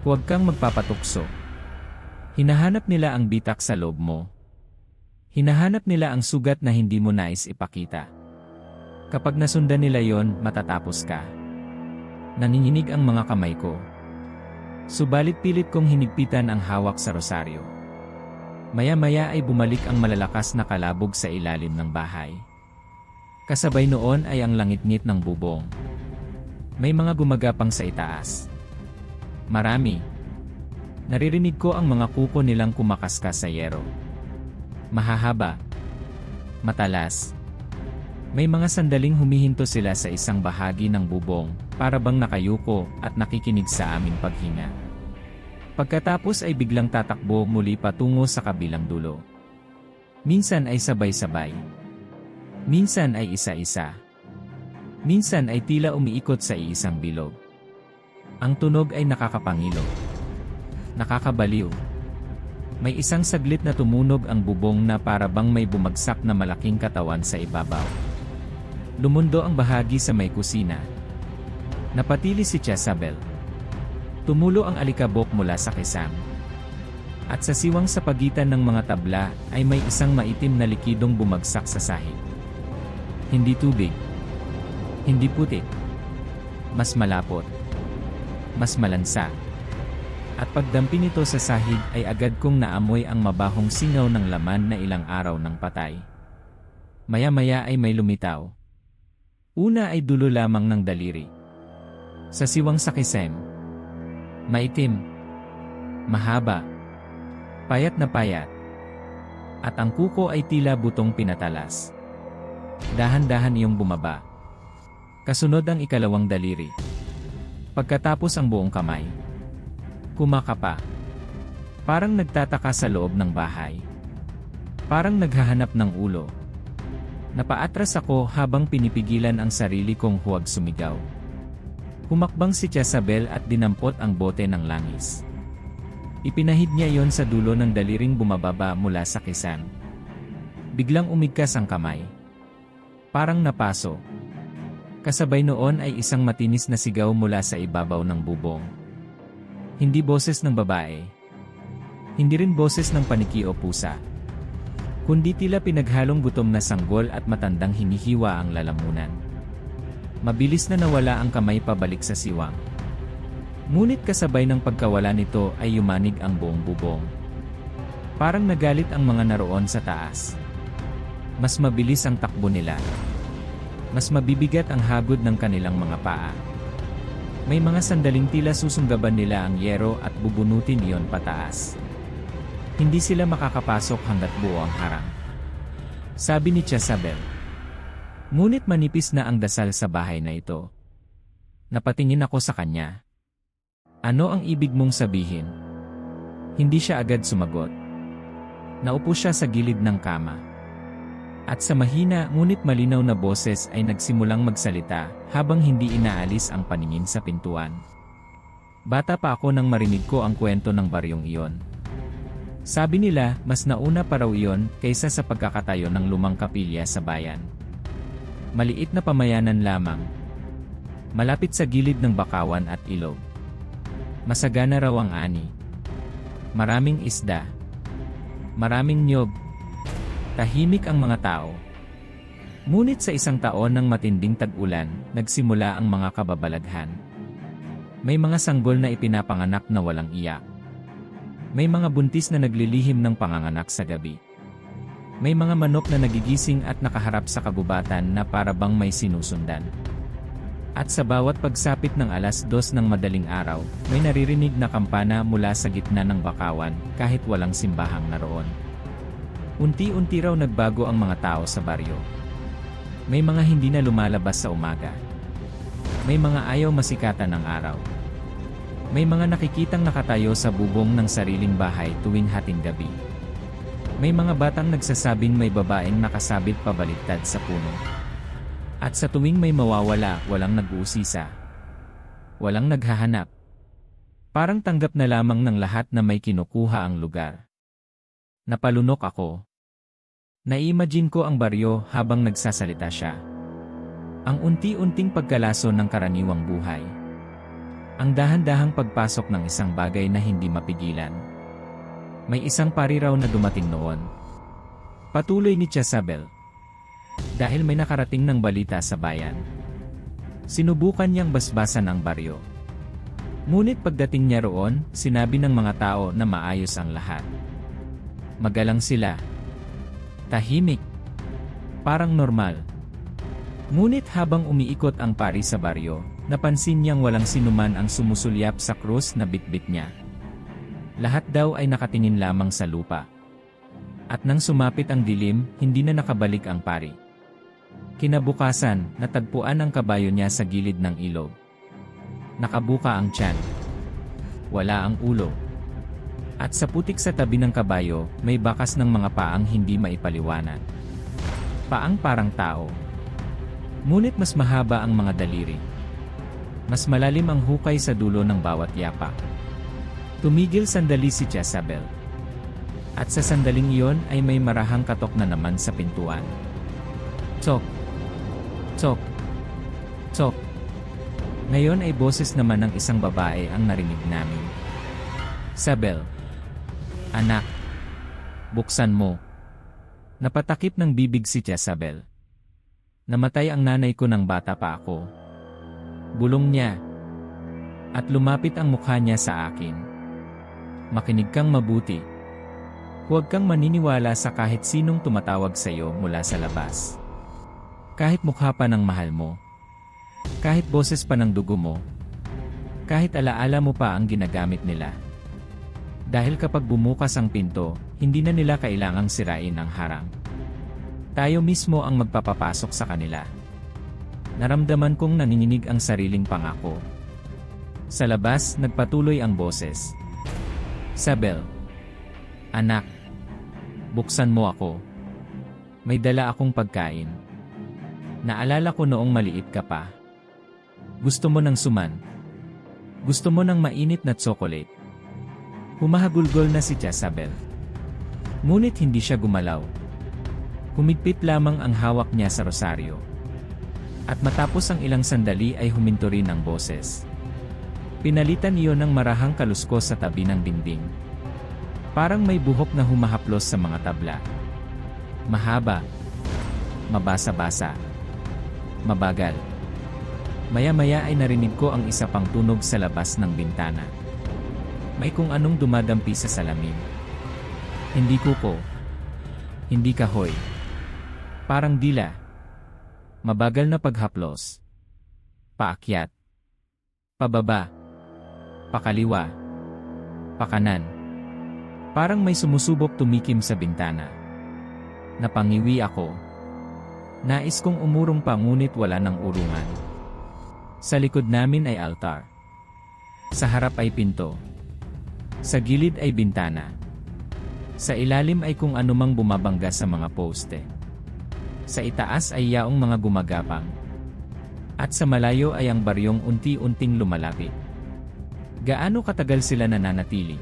Huwag kang magpapatukso. Hinahanap nila ang bitak sa loob mo. Hinahanap nila ang sugat na hindi mo nais ipakita. Kapag nasundan nila yon, matatapos ka. Nanginginig ang mga kamay ko. Subalit pilit kong hinigpitan ang hawak sa rosaryo. Maya-maya ay bumalik ang malalakas na kalabog sa ilalim ng bahay. Kasabay noon ay ang langit-ngit ng bubong. May mga gumagapang sa itaas. Marami. Naririnig ko ang mga kuko nilang kumakaskas sa yero. Mahahaba. Matalas. May mga sandaling humihinto sila sa isang bahagi ng bubong, para bang nakayuko at nakikinig sa aming paghinga. Pagkatapos ay biglang tatakbo muli patungo sa kabilang dulo. Minsan ay sabay-sabay. Minsan ay isa-isa. Minsan ay tila umiikot sa iisang bilog. Ang tunog ay nakakapangilo. Nakakabaliw. May isang saglit na tumunog ang bubong na para bang may bumagsak na malaking katawan sa ibabaw. Lumundo ang bahagi sa may kusina. Napatili si Jezabel. Tumulo ang alikabok mula sa kisam. At sa siwang sa pagitan ng mga tabla ay may isang maitim na likidong bumagsak sa sahig. Hindi tubig. Hindi putik. Mas malapot. Mas malansa. At pagdampi nito sa sahig ay agad kong naamoy ang mabahong singaw ng laman na ilang araw ng patay. Maya-maya ay may lumitaw. Una ay dulo lamang ng daliri. Sa siwang sa kisem. Maitim. Mahaba. Payat na payat. At ang kuko ay tila butong pinatalas. Dahan-dahan iyong bumaba. Kasunod ang ikalawang daliri. Pagkatapos ang buong kamay. Kumakapa. Parang nagtataka sa loob ng bahay. Parang naghahanap ng ulo. Napaatras ako habang pinipigilan ang sarili kong huwag sumigaw. Humakbang si Jezabel at dinampot ang bote ng langis. Ipinahid niya yon sa dulo ng daliring bumababa mula sa kisam. Biglang umigkas ang kamay. Parang napaso. Kasabay noon ay isang matinis na sigaw mula sa ibabaw ng bubong. Hindi boses ng babae. Hindi rin boses ng paniki o pusa. Kundi tila pinaghalong gutom na sanggol at matandang hinihiwa ang lalamunan. Mabilis na nawala ang kamay pabalik sa siwang. Ngunit kasabay ng pagkawala nito ay yumanig ang buong bubong. Parang nagalit ang mga naroon sa taas. Mas mabilis ang takbo nila. Mas mabibigat ang hagod ng kanilang mga paa. May mga sandaling tila susunggaban nila ang yero at bubunutin iyon pataas. Hindi sila makakapasok hanggat buo ang harang. Sabi ni Jezabel. Ngunit manipis na ang dasal sa bahay na ito. Napatingin ako sa kanya. Ano ang ibig mong sabihin? Hindi siya agad sumagot. Naupo siya sa gilid ng kama. At sa mahina ngunit malinaw na boses ay nagsimulang magsalita habang hindi inaalis ang paningin sa pintuan. Bata pa ako nang marinig ko ang kwento ng baryong iyon. Sabi nila mas nauna pa raw iyon kaysa sa pagkakatayo ng lumang kapilya sa bayan. Maliit na pamayanan lamang. Malapit sa gilid ng bakawan at ilog. Masagana raw ang ani. Maraming isda. Maraming niyog. Tahimik ang mga tao. Ngunit sa isang taon ng matinding tag-ulan, nagsimula ang mga kababalaghan. May mga sanggol na ipinapanganak na walang iyak. May mga buntis na naglilihim ng panganganak sa gabi. May mga manok na nagigising at nakaharap sa kagubatan na para bang may sinusundan. At sa bawat pagsapit ng 2:00 ng madaling araw, may naririnig na kampana mula sa gitna ng bakawan kahit walang simbahang naroon. Unti-unti raw nagbago ang mga tao sa baryo. May mga hindi na lumalabas sa umaga. May mga ayaw masikatan ng araw. May mga nakikitang nakatayo sa bubong ng sariling bahay tuwing hating gabi. May mga batang nagsasabing may babaeng nakasabit pabaliktad sa puno. At sa tuwing may mawawala, walang nag-uusisa. Walang naghahanap. Parang tanggap na lamang ng lahat na may kinukuha ang lugar. Napalunok ako. Na-imagine ko ang baryo habang nagsasalita siya. Ang unti-unting pagkalaso ng karaniwang buhay. Ang dahan-dahang pagpasok ng isang bagay na hindi mapigilan. May isang pari raw na dumating noon. Patuloy ni Jezabel. Dahil may nakarating ng balita sa bayan. Sinubukan niyang basbasan ang baryo. Ngunit pagdating niya roon, sinabi ng mga tao na maayos ang lahat. Magalang sila. Tahimik. Parang normal. Ngunit habang umiikot ang pari sa baryo, napansin niyang walang sinuman ang sumusulyap sa krus na bitbit niya. Lahat daw ay nakatingin lamang sa lupa. At nang sumapit ang dilim, hindi na nakabalik ang pari. Kinabukasan, natagpuan ang kabayo niya sa gilid ng ilog. Nakabuka ang tiyan. Wala ang ulo. At sa putik sa tabi ng kabayo, may bakas ng mga paang hindi maipaliwanag. Paang parang tao. Ngunit mas mahaba ang mga daliri. Mas malalim ang hukay sa dulo ng bawat yapak. Tumigil sandali si Jezabel. At sa sandaling iyon ay may marahang katok na naman sa pintuan. Tsok! Tsok! Tsok! Ngayon ay boses naman ng isang babae ang narinig namin. Jezabel! Anak! Buksan mo! Napatakip ng bibig si Jezabel. Namatay ang nanay ko nang bata pa ako. Bulong niya. At lumapit ang mukha niya sa akin. Makinig kang mabuti. Huwag kang maniniwala sa kahit sinong tumatawag sa iyo mula sa labas. Kahit mukha pa ng mahal mo. Kahit boses pa ng dugo mo. Kahit alaala mo pa ang ginagamit nila. Dahil kapag bumukas ang pinto, hindi na nila kailangang sirain ang harang. Tayo mismo ang magpapapasok sa kanila. Naramdaman kong nanginginig ang sariling pangako. Sa labas, nagpatuloy ang boses. Jezabel! Anak! Buksan mo ako. May dala akong pagkain. Naalala ko noong maliit ka pa. Gusto mo ng suman. Gusto mo ng mainit na tsokolate. Humahagulgol na si Jezabel. Ngunit hindi siya gumalaw. Humigpit lamang ang hawak niya sa rosaryo. At matapos ang ilang sandali ay huminto rin ang boses. Pinalitan iyon ng marahang kaluskos sa tabi ng dingding. Parang may buhok na humahaplos sa mga tabla. Mahaba. Mabasa-basa. Mabagal. Maya-maya ay narinig ko ang isa pang tunog sa labas ng bintana. May kung anong dumadampi sa salamin. Hindi kuko. Hindi kahoy. Parang dila. Mabagal na paghaplos. Paakyat. Pababa. Pakaliwa. Pakanan. Parang may sumusubok tumikim sa bintana. Napangiwi ako. Nais kong umurong pa ngunit wala ng urungan. Sa likod namin ay altar. Sa harap ay pinto. Sa gilid ay bintana. Sa ilalim ay kung anumang bumabangga sa mga poste. Sa itaas ay yaong mga gumagapang. At sa malayo ay ang baryong unti-unting lumalapit. Gaano katagal sila nananatili?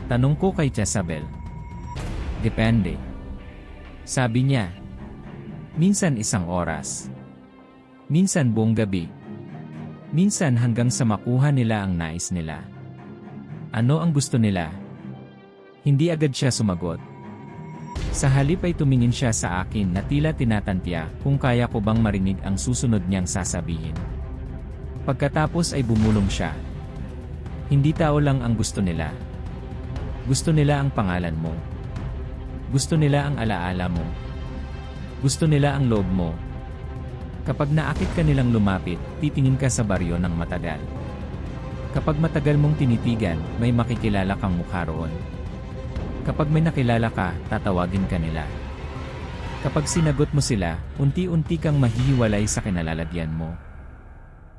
Tanong ko kay Jezabel. Depende. Sabi niya. Minsan 1 oras. Minsan buong gabi. Minsan hanggang sa makuha nila ang nais nila. Ano ang gusto nila? Hindi agad siya sumagot. Sa halip ay tumingin siya sa akin na tila tinatantya kung kaya ko bang marinig ang susunod niyang sasabihin. Pagkatapos ay bumulong siya. Hindi tao lang ang gusto nila. Gusto nila ang pangalan mo. Gusto nila ang alaala mo. Gusto nila ang loob mo. Kapag naakit ka nilang lumapit, titingin ka sa baryo ng matagal. Kapag matagal mong tinitigan, may makikilala kang mukha roon. Kapag may nakilala ka, tatawagin ka nila. Kapag sinagot mo sila, unti-unti kang mahihiwalay sa kinalalagyan mo.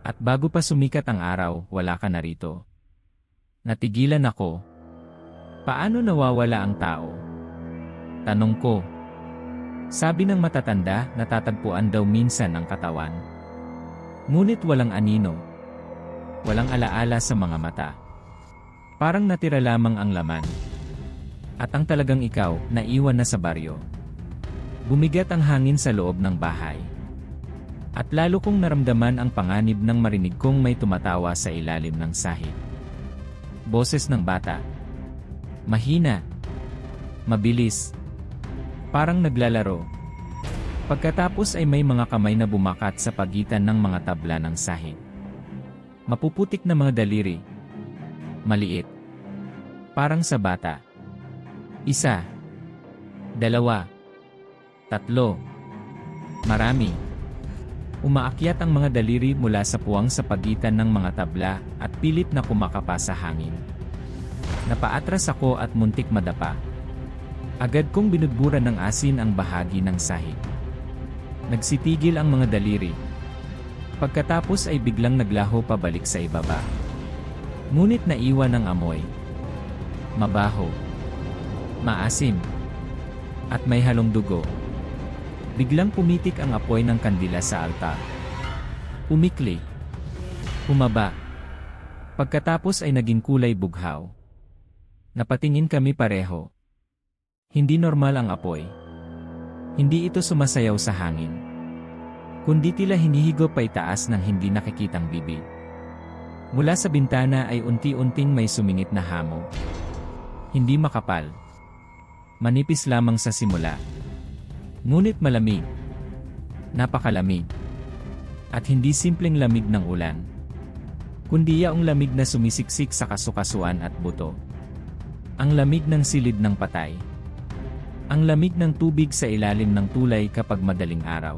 At bago pa sumikat ang araw, wala ka na rito. Natigilan ako. Paano nawawala ang tao? Tanong ko. Sabi ng matatanda, natatagpuan daw minsan ang katawan. Ngunit walang anino. Walang alaala sa mga mata. Parang natira lamang ang laman. At ang talagang ikaw, naiwan na sa baryo. Bumigat ang hangin sa loob ng bahay. At lalo kong naramdaman ang panganib nang marinig kong may tumatawa sa ilalim ng sahig. Boses ng bata. Mahina. Mabilis. Parang naglalaro. Pagkatapos ay may mga kamay na bumakat sa pagitan ng mga tabla ng sahig. Mapuputik na mga daliri. Maliit. Parang sa bata. 1, 2, 3. Marami. Umaakyat ang mga daliri mula sa puwang sa pagitan ng mga tabla at pilit na kumakapa sa hangin. Napaatras ako at muntik madapa. Agad kong binudburan ng asin ang bahagi ng sahig. Nagsitigil ang mga daliri. Pagkatapos ay biglang naglaho pabalik sa ibaba. Ngunit naiwan ang amoy. mabaho, maasim, at may halong dugo. Biglang pumitik ang apoy ng kandila sa altar. Umikli. Humaba. Pagkatapos ay naging kulay bughaw. Napatingin kami pareho. Hindi normal ang apoy. Hindi ito sumasayaw sa hangin. Kundi tila hinihigop pa itaas ng hindi nakikitang bibig. Mula sa bintana ay unti-unting may sumingit na hamog. Hindi makapal. Manipis lamang sa simula. Ngunit malamig. Napakalamig. At hindi simpleng lamig ng ulan. Kundi yaong lamig na sumisiksik sa kasukasuan at buto. Ang lamig ng silid ng patay. Ang lamig ng tubig sa ilalim ng tulay kapag madaling araw.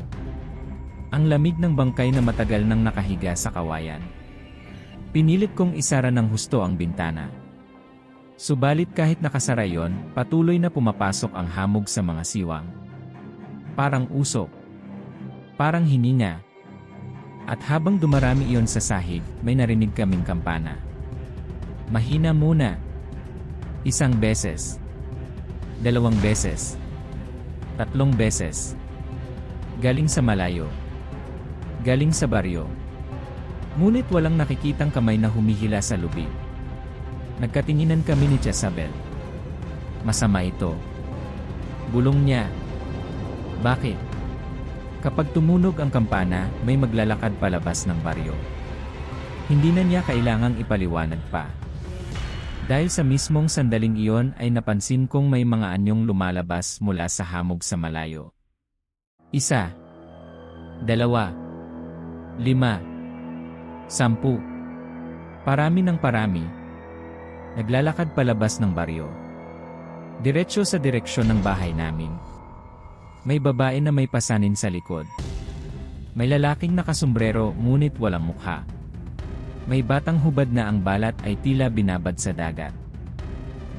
Ang lamig ng bangkay na matagal nang nakahiga sa kawayan. Pinilit kong isara ng husto ang bintana. Subalit kahit nakasara yon, patuloy na pumapasok ang hamog sa mga siwang. Parang usok. Parang hininga. At habang dumarami iyon sa sahig, may narinig kaming kampana. Mahina muna. 1 beses. 2 beses. 3 beses. Galing sa malayo. Galing sa baryo. Ngunit walang nakikitang kamay na humihila sa lubid. Nagkatinginan kami ni Jezabel. Masama ito. Bulong niya. Bakit? Kapag tumunog ang kampana, may maglalakad palabas ng baryo. Hindi na niya kailangang ipaliwanag pa. Dahil sa mismong sandaling iyon ay napansin kong may mga anyong lumalabas mula sa hamog sa malayo. 1, 2, 5, 10. Parami ng parami. Naglalakad palabas ng baryo. Diretso sa direksyon ng bahay namin. May babae na may pasanin sa likod. May lalaking nakasombrero ngunit walang mukha. May batang hubad na ang balat ay tila binabad sa dagat.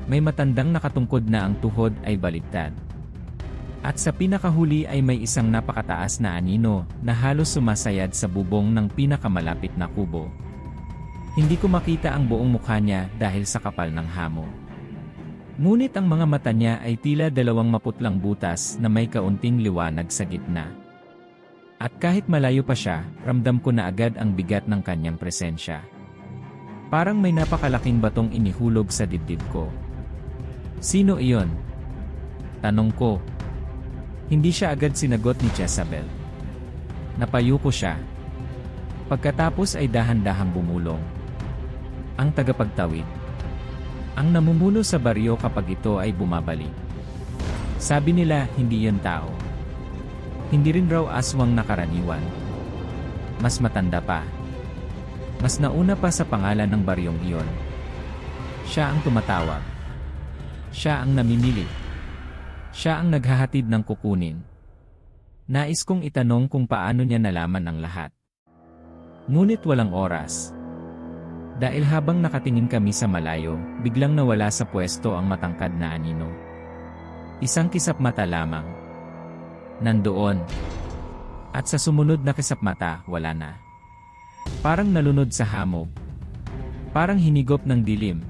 May matandang nakatungkod na ang tuhod ay baligtad. At sa pinakahuli ay may isang napakataas na anino na halos sumasayad sa bubong ng pinakamalapit na kubo. Hindi ko makita ang buong mukha niya dahil sa kapal ng hamog. Ngunit ang mga mata niya ay tila 2 maputlang butas na may kaunting liwanag sa gitna. At kahit malayo pa siya, ramdam ko na agad ang bigat ng kanyang presensya. Parang may napakalaking batong inihulog sa dibdib ko. Sino iyon? Tanong ko. Hindi siya agad sinagot ni Jezabel. Napayuko siya. Pagkatapos ay dahan-dahang bumulong. Ang tagapagtawid. Ang namumuno sa baryo kapag ito ay bumabalik. Sabi nila hindi yon tao. Hindi rin raw aswang na karaniwan. Mas matanda pa. Mas nauna pa sa pangalan ng baryong iyon. Siya ang tumatawag. Siya ang namimili. Siya ang naghahatid ng kukunin. Nais kong itanong kung paano niya nalaman ang lahat. Ngunit walang oras. Dahil habang nakatingin kami sa malayo, biglang nawala sa pwesto ang matangkad na anino. Isang kisap mata lamang. Nandoon. At sa sumunod na kisap mata, wala na. Parang nalunod sa hamog. Parang hinigop ng dilim.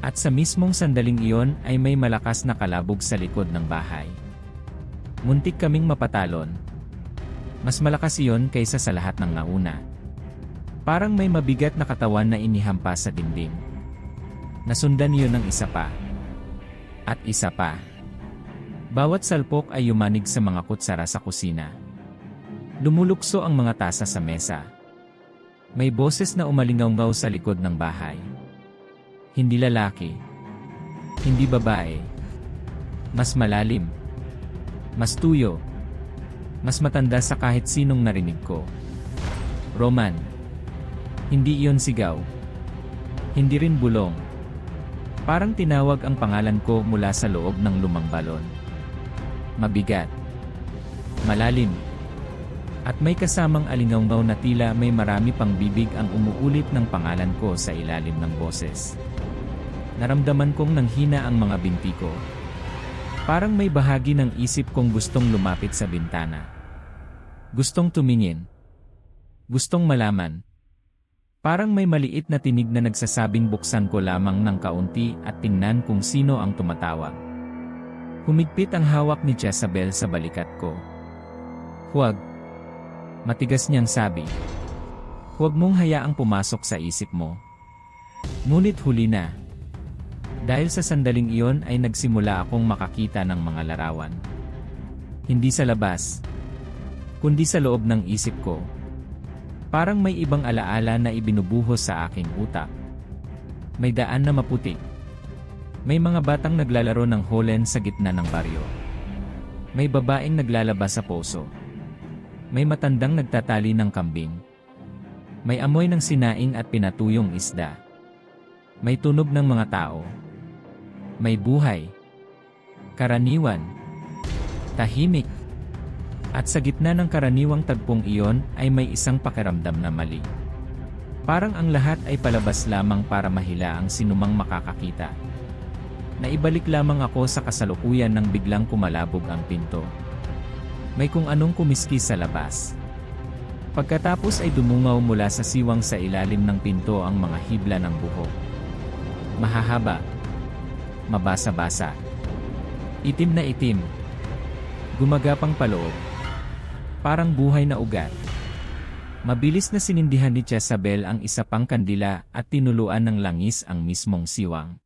At sa mismong sandaling iyon ay may malakas na kalabog sa likod ng bahay. Muntik kaming mapatalon. Mas malakas iyon kaysa sa lahat ng nauna. Parang may mabigat na katawan na inihampas sa dingding. Nasundan iyon ng isa pa. At isa pa. Bawat salpok ay yumanig sa mga kutsara sa kusina. Lumulukso ang mga tasa sa mesa. May boses na umalingaw sa likod ng bahay. Hindi lalaki. Hindi babae. Mas malalim. Mas tuyo. Mas matanda sa kahit sinong narinig ko. Roman. Hindi iyon sigaw. Hindi rin bulong. Parang tinawag ang pangalan ko mula sa loob ng lumang balon. Mabigat. Malalim. At may kasamang alingaw na tila may marami pang bibig ang umuulit ng pangalan ko sa ilalim ng boses. Naramdaman kong nanghina ang mga binti ko. Parang may bahagi ng isip kong gustong lumapit sa bintana. Gustong tumingin. Gustong malaman. Parang may maliit na tinig na nagsasabing buksan ko lamang ng kaunti at tingnan kung sino ang tumatawag. Humigpit ang hawak ni Jezabel sa balikat ko. Huwag. Matigas niyang sabi. Huwag mong hayaang pumasok sa isip mo. Ngunit huli na. Dahil sa sandaling iyon ay nagsimula akong makakita ng mga larawan. Hindi sa labas, kundi sa loob ng isip ko. Parang may ibang alaala na ibinubuhos sa aking utak. May daan na maputik. May mga batang naglalaro ng holen sa gitna ng baryo. May babaeng naglalaba sa poso. May matandang nagtatali ng kambing. May amoy ng sinaing at pinatuyong isda. May tunog ng mga tao. May buhay. Karaniwan. Tahimik. At sa gitna ng karaniwang tagpong iyon ay may isang pakiramdam na mali. Parang ang lahat ay palabas lamang para mahila ang sinumang makakakita. Naibalik lamang ako sa kasalukuyan nang biglang kumalabog ang pinto. May kung anong kumiskis sa labas. Pagkatapos ay dumungaw mula sa siwang sa ilalim ng pinto ang mga hibla ng buhok. Mahahaba. Mabasa-basa. Itim na itim. Gumagapang paloob. Parang buhay na ugat. Mabilis na sinindihan ni Jezabel ang isa pang kandila at tinuluan ng langis ang mismong siwang.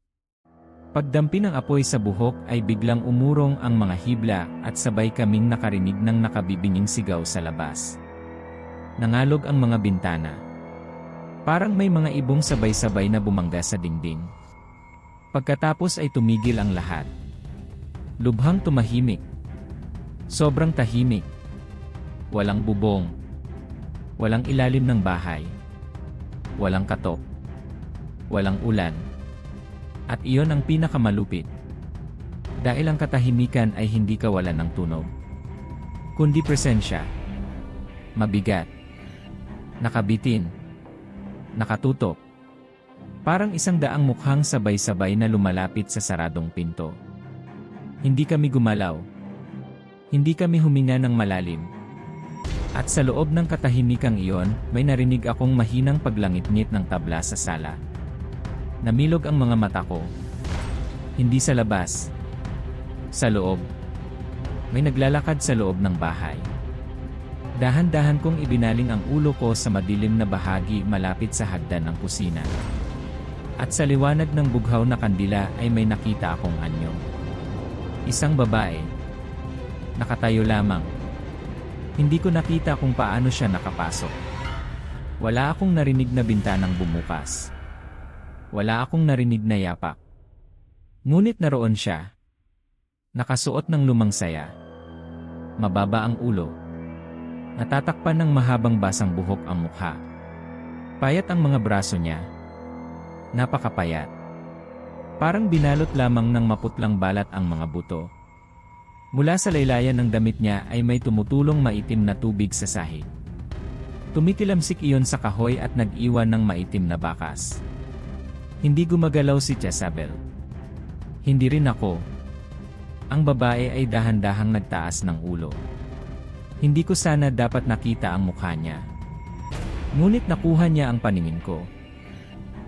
Pagdampi ng apoy sa buhok ay biglang umurong ang mga hibla at sabay kaming nakarinig ng nakabibinging sigaw sa labas. Nangalog ang mga bintana. Parang may mga ibong sabay-sabay na bumangga sa dingding. Pagkatapos ay tumigil ang lahat. Lubhang tumahimik. Sobrang tahimik. Walang bubong. Walang ilalim ng bahay. Walang katok. Walang ulan. At iyon ang pinakamalupit. Dahil ang katahimikan ay hindi kawalan ng tunog, kundi presensya. Mabigat. Nakabitin. Nakatutok. Parang 100 mukhang sabay-sabay na lumalapit sa saradong pinto. Hindi kami gumalaw. Hindi kami huminga ng malalim. At sa loob ng katahimikang iyon, may narinig akong mahinang paglangit-ngit ng tabla sa sala. Namilog ang mga mata ko. Hindi sa labas. Sa loob. May naglalakad sa loob ng bahay. Dahan-dahan kong ibinaling ang ulo ko sa madilim na bahagi malapit sa hagdan ng kusina. At sa liwanag ng bughaw na kandila ay may nakita akong anyo. Isang babae. Nakatayo lamang. Hindi ko nakita kung paano siya nakapasok. Wala akong narinig na bintanang bumukas. Wala akong narinig na yapak. Ngunit naroon siya. Nakasuot ng lumang saya. Mababa ang ulo. Natatakpan ng mahabang basang buhok ang mukha. Payat ang mga braso niya. Napakapayat. Parang binalot lamang ng maputlang balat ang mga buto. Mula sa laylayan ng damit niya ay may tumutulong maitim na tubig sa sahig. Tumitilamsik iyon sa kahoy at nag-iwan ng maitim na bakas. Hindi gumagalaw si Jezabel. Hindi rin ako. Ang babae ay dahan-dahang nagtaas ng ulo. Hindi ko sana dapat nakita ang mukha niya. Ngunit nakuha niya ang paningin ko.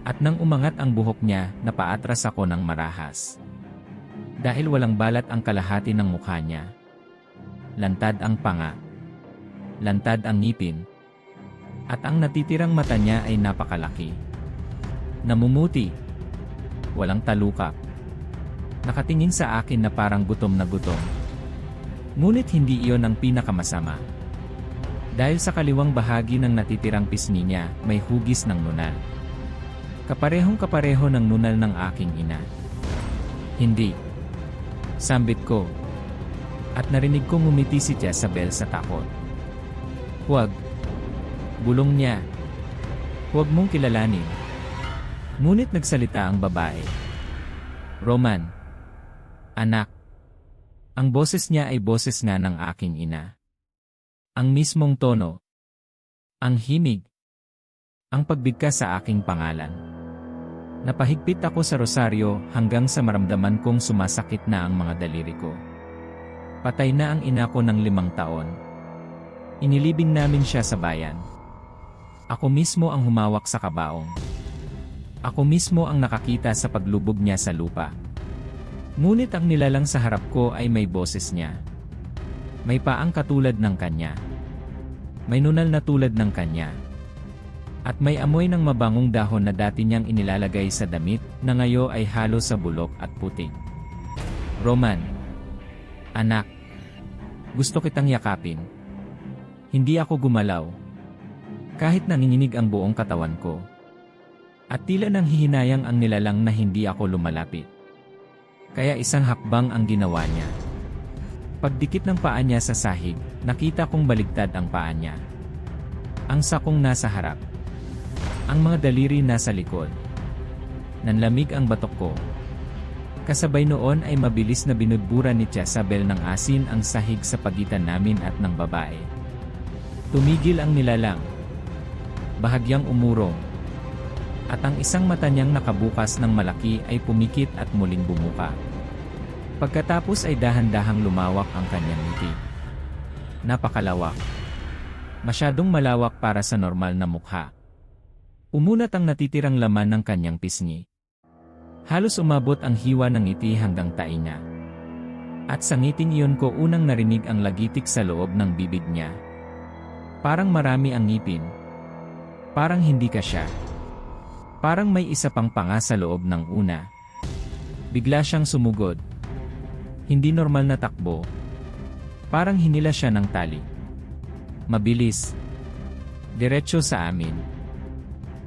At nang umangat ang buhok niya, napaatras ako ng marahas. Dahil walang balat ang kalahati ng mukha niya. Lantad ang panga. Lantad ang ngipin. At ang natitirang mata niya ay napakalaki. Namumuti. Walang talukap. Nakatingin sa akin na parang gutom na gutom. Ngunit hindi iyon ang pinakamasama. Dahil sa kaliwang bahagi ng natitirang pisngi niya, may hugis ng nunal. Kaparehong-kapareho ng nunal ng aking ina. Hindi. Sambit ko. At narinig kong ngumiti si Jezabel sa takot. Huwag. Bulong niya. Huwag mong kilalanin. Ngunit nagsalita ang babae. Roman. Anak. Ang boses niya ay boses nga ng aking ina. Ang mismong tono. Ang himig. Ang pagbigkas sa aking pangalan. Napahigpit ako sa rosaryo hanggang sa maramdaman kong sumasakit na ang mga daliri ko. Patay na ang ina ko ng 5 taon. Inilibing namin siya sa bayan. Ako mismo ang humawak sa kabaong. Ako mismo ang nakakita sa paglubog niya sa lupa. Ngunit ang nilalang sa harap ko ay may boses niya. May paang katulad ng kanya. May nunal na tulad ng kanya. At may amoy ng mabangong dahon na dati niyang inilalagay sa damit na ngayon ay halo sa bulok at putik. Roman. Anak. Gusto kitang yakapin. Hindi ako gumalaw. Kahit nanginginig ang buong katawan ko. At tila nang hihinayang ang nilalang na hindi ako lumalapit. Kaya isang hakbang ang ginawa niya. Pagdikit ng paa niya sa sahig, nakita kong baligtad ang paa niya. Ang sakong nasa harap. Ang mga daliri nasa likod. Nanlamig ang batok ko. Kasabay noon ay mabilis na binudbura ni Jezabel ng asin ang sahig sa pagitan namin at ng babae. Tumigil ang nilalang. Bahagyang umurong. At ang isang mata niyang nakabukas ng malaki ay pumikit at muling bumuka. Pagkatapos ay dahan-dahang lumawak ang kanyang ngiti. Napakalawak. Masyadong malawak para sa normal na mukha. Umunat ang natitirang laman ng kanyang pisngi. Halos umabot ang hiwa ng ngiti hanggang tainga niya. At sa ngiting iyon ko unang narinig ang lagitik sa loob ng bibig niya. Parang marami ang ngipin. Parang hindi ka siya. Parang may isa pang panga sa loob ng una. Bigla siyang sumugod. Hindi normal na takbo. Parang hinila siya ng tali. Mabilis. Diretso sa amin.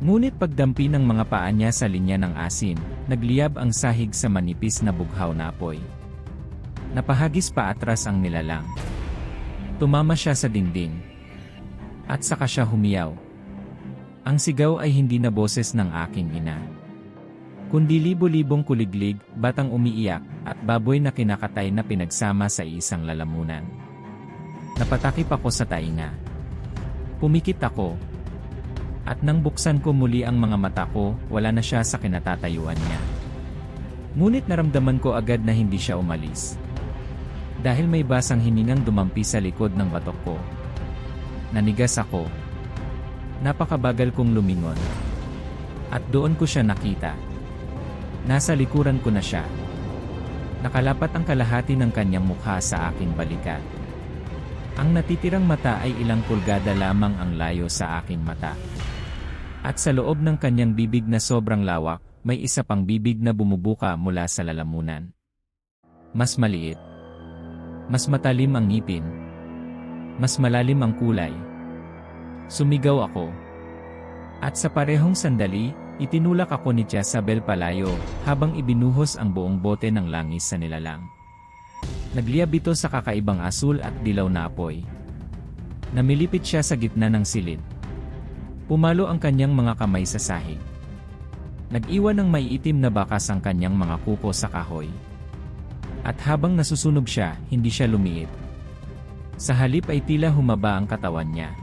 Ngunit pagdampi ng mga paa niya sa linya ng asin, nagliyab ang sahig sa manipis na bughaw na apoy. Napahagis pa atras ang nilalang. Tumama siya sa dingding. At saka siya humiyaw. Ang sigaw ay hindi na boses ng aking ina. Kundi libo-libong kuliglig, batang umiiyak, at baboy na kinakatay na pinagsama sa isang lalamunan. Napatakip ako sa tainga. Pumikit ako. At nang buksan ko muli ang mga mata ko, wala na siya sa kinatatayuan niya. Ngunit naramdaman ko agad na hindi siya umalis. Dahil may basang hiningang dumampi sa likod ng batok ko. Nanigas ako. Napakabagal kong lumingon. At doon ko siya nakita. Nasa likuran ko na siya. Nakalapat ang kalahati ng kanyang mukha sa aking balikat. Ang natitirang mata ay ilang pulgada lamang ang layo sa aking mata. At sa loob ng kanyang bibig na sobrang lawak, may isa pang bibig na bumubuka mula sa lalamunan. Mas maliit. Mas matalim ang ngipin. Mas malalim ang kulay. Sumigaw ako. At sa parehong sandali, itinulak ako ni Jezabel palayo habang ibinuhos ang buong bote ng langis sa nilalang. Nagliyab ito sa kakaibang asul at dilaw na apoy. Namilipit siya sa gitna ng silid. Pumalo ang kanyang mga kamay sa sahig. Nag-iwan ng maiitim na bakas ang kanyang mga kuko sa kahoy. At habang nasusunog siya, hindi siya lumiit. Sa halip ay tila humaba ang katawan niya.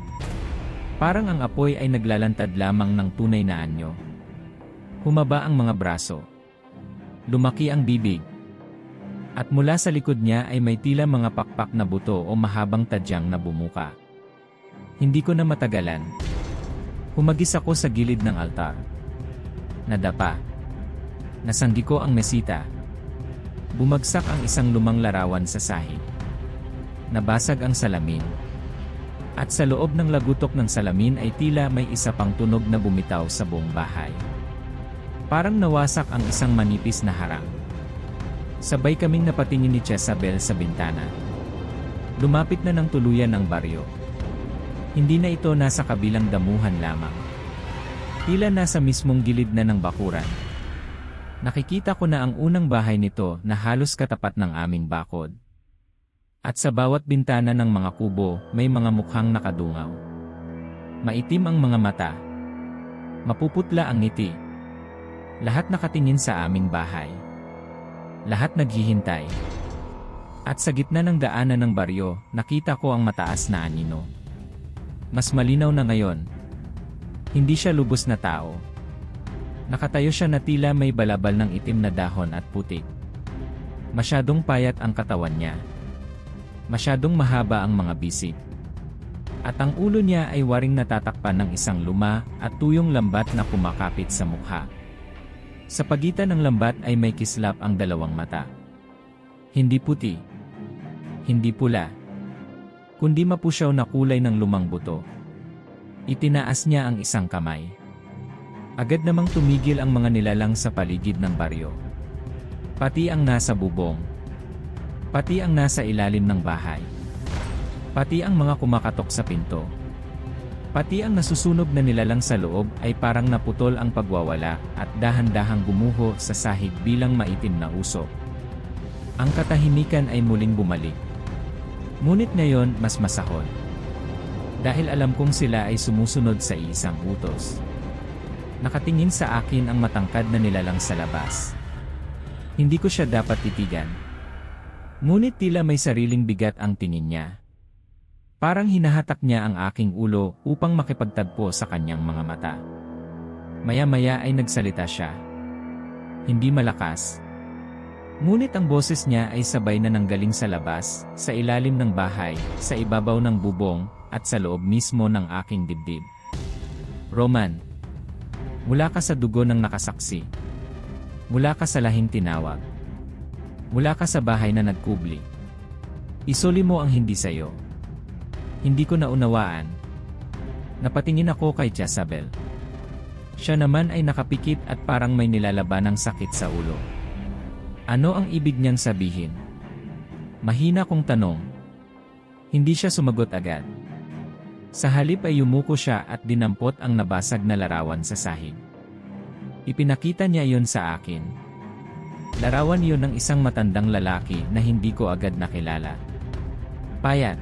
Parang ang apoy ay naglalantad lamang ng tunay na anyo. Humaba ang mga braso. Lumaki ang bibig. At mula sa likod niya ay may tila mga pakpak na buto o mahabang tadyang na bumuka. Hindi ko na matagalan. Humagis ako sa gilid ng altar. Nadapa. Nasanggi ko ang mesita. Bumagsak ang isang lumang larawan sa sahig. Nabasag ang salamin. At sa loob ng lagutok ng salamin ay tila may isa pang tunog na bumitaw sa buong bahay. Parang nawasak ang isang manipis na harang. Sabay kaming napatingin ni Jezabel sa bintana. Lumapit na ng tuluyan ang baryo. Hindi na ito nasa kabilang damuhan lamang. Tila nasa mismong gilid na ng bakuran. Nakikita ko na ang unang bahay nito na halos katapat ng aming bakod. At sa bawat bintana ng mga kubo, may mga mukhang nakadungaw. Maitim ang mga mata. Mapuputla ang ngiti. Lahat nakatingin sa aming bahay. Lahat naghihintay. At sa gitna ng daanan ng baryo, nakita ko ang mataas na anino. Mas malinaw na ngayon. Hindi siya lubos na tao. Nakatayo siya na tila may balabal ng itim na dahon at putik. Masyadong payat ang katawan niya. Masyadong mahaba ang mga bisig. At ang ulo niya ay waring natatakpan ng isang luma at tuyong lambat na kumakapit sa mukha. Sa pagitan ng lambat ay may kislap ang dalawang mata. Hindi puti, hindi pula, kundi mapusyaw na kulay ng lumang buto. Itinaas niya ang isang kamay. Agad namang tumigil ang mga nilalang sa paligid ng baryo. Pati ang nasa bubong. Pati ang nasa ilalim ng bahay. Pati ang mga kumakatok sa pinto. Pati ang nasusunog na nilalang sa loob ay parang naputol ang pagwawala at dahan-dahang gumuho sa sahig bilang maitim na usok. Ang katahimikan ay muling bumalik. Ngunit ngayon mas masahol. Dahil alam kong sila ay sumusunod sa isang utos. Nakatingin sa akin ang matangkad na nilalang sa labas. Hindi ko siya dapat titigan. Ngunit tila may sariling bigat ang tingin niya. Parang hinahatak niya ang aking ulo upang makipagtagpo sa kanyang mga mata. Maya-maya ay nagsalita siya. Hindi malakas. Ngunit ang boses niya ay sabay na nanggaling sa labas, sa ilalim ng bahay, sa ibabaw ng bubong, at sa loob mismo ng aking dibdib. Roman, mula ka sa dugo ng nakasaksi. Mula ka sa lahing tinawag. Mula ka sa bahay na nagkubli. Isuli mo ang hindi sayo. Hindi ko naunawaan. Napatingin ako kay Jezabel. Siya naman ay nakapikit at parang may nilalaban ng sakit sa ulo. Ano ang ibig niyang sabihin? Mahina kong tanong. Hindi siya sumagot agad. Sa halip ay yumuko siya at dinampot ang nabasag na larawan sa sahig. Ipinakita niya iyon sa akin. Larawan iyon ng isang matandang lalaki na hindi ko agad nakilala. Payat.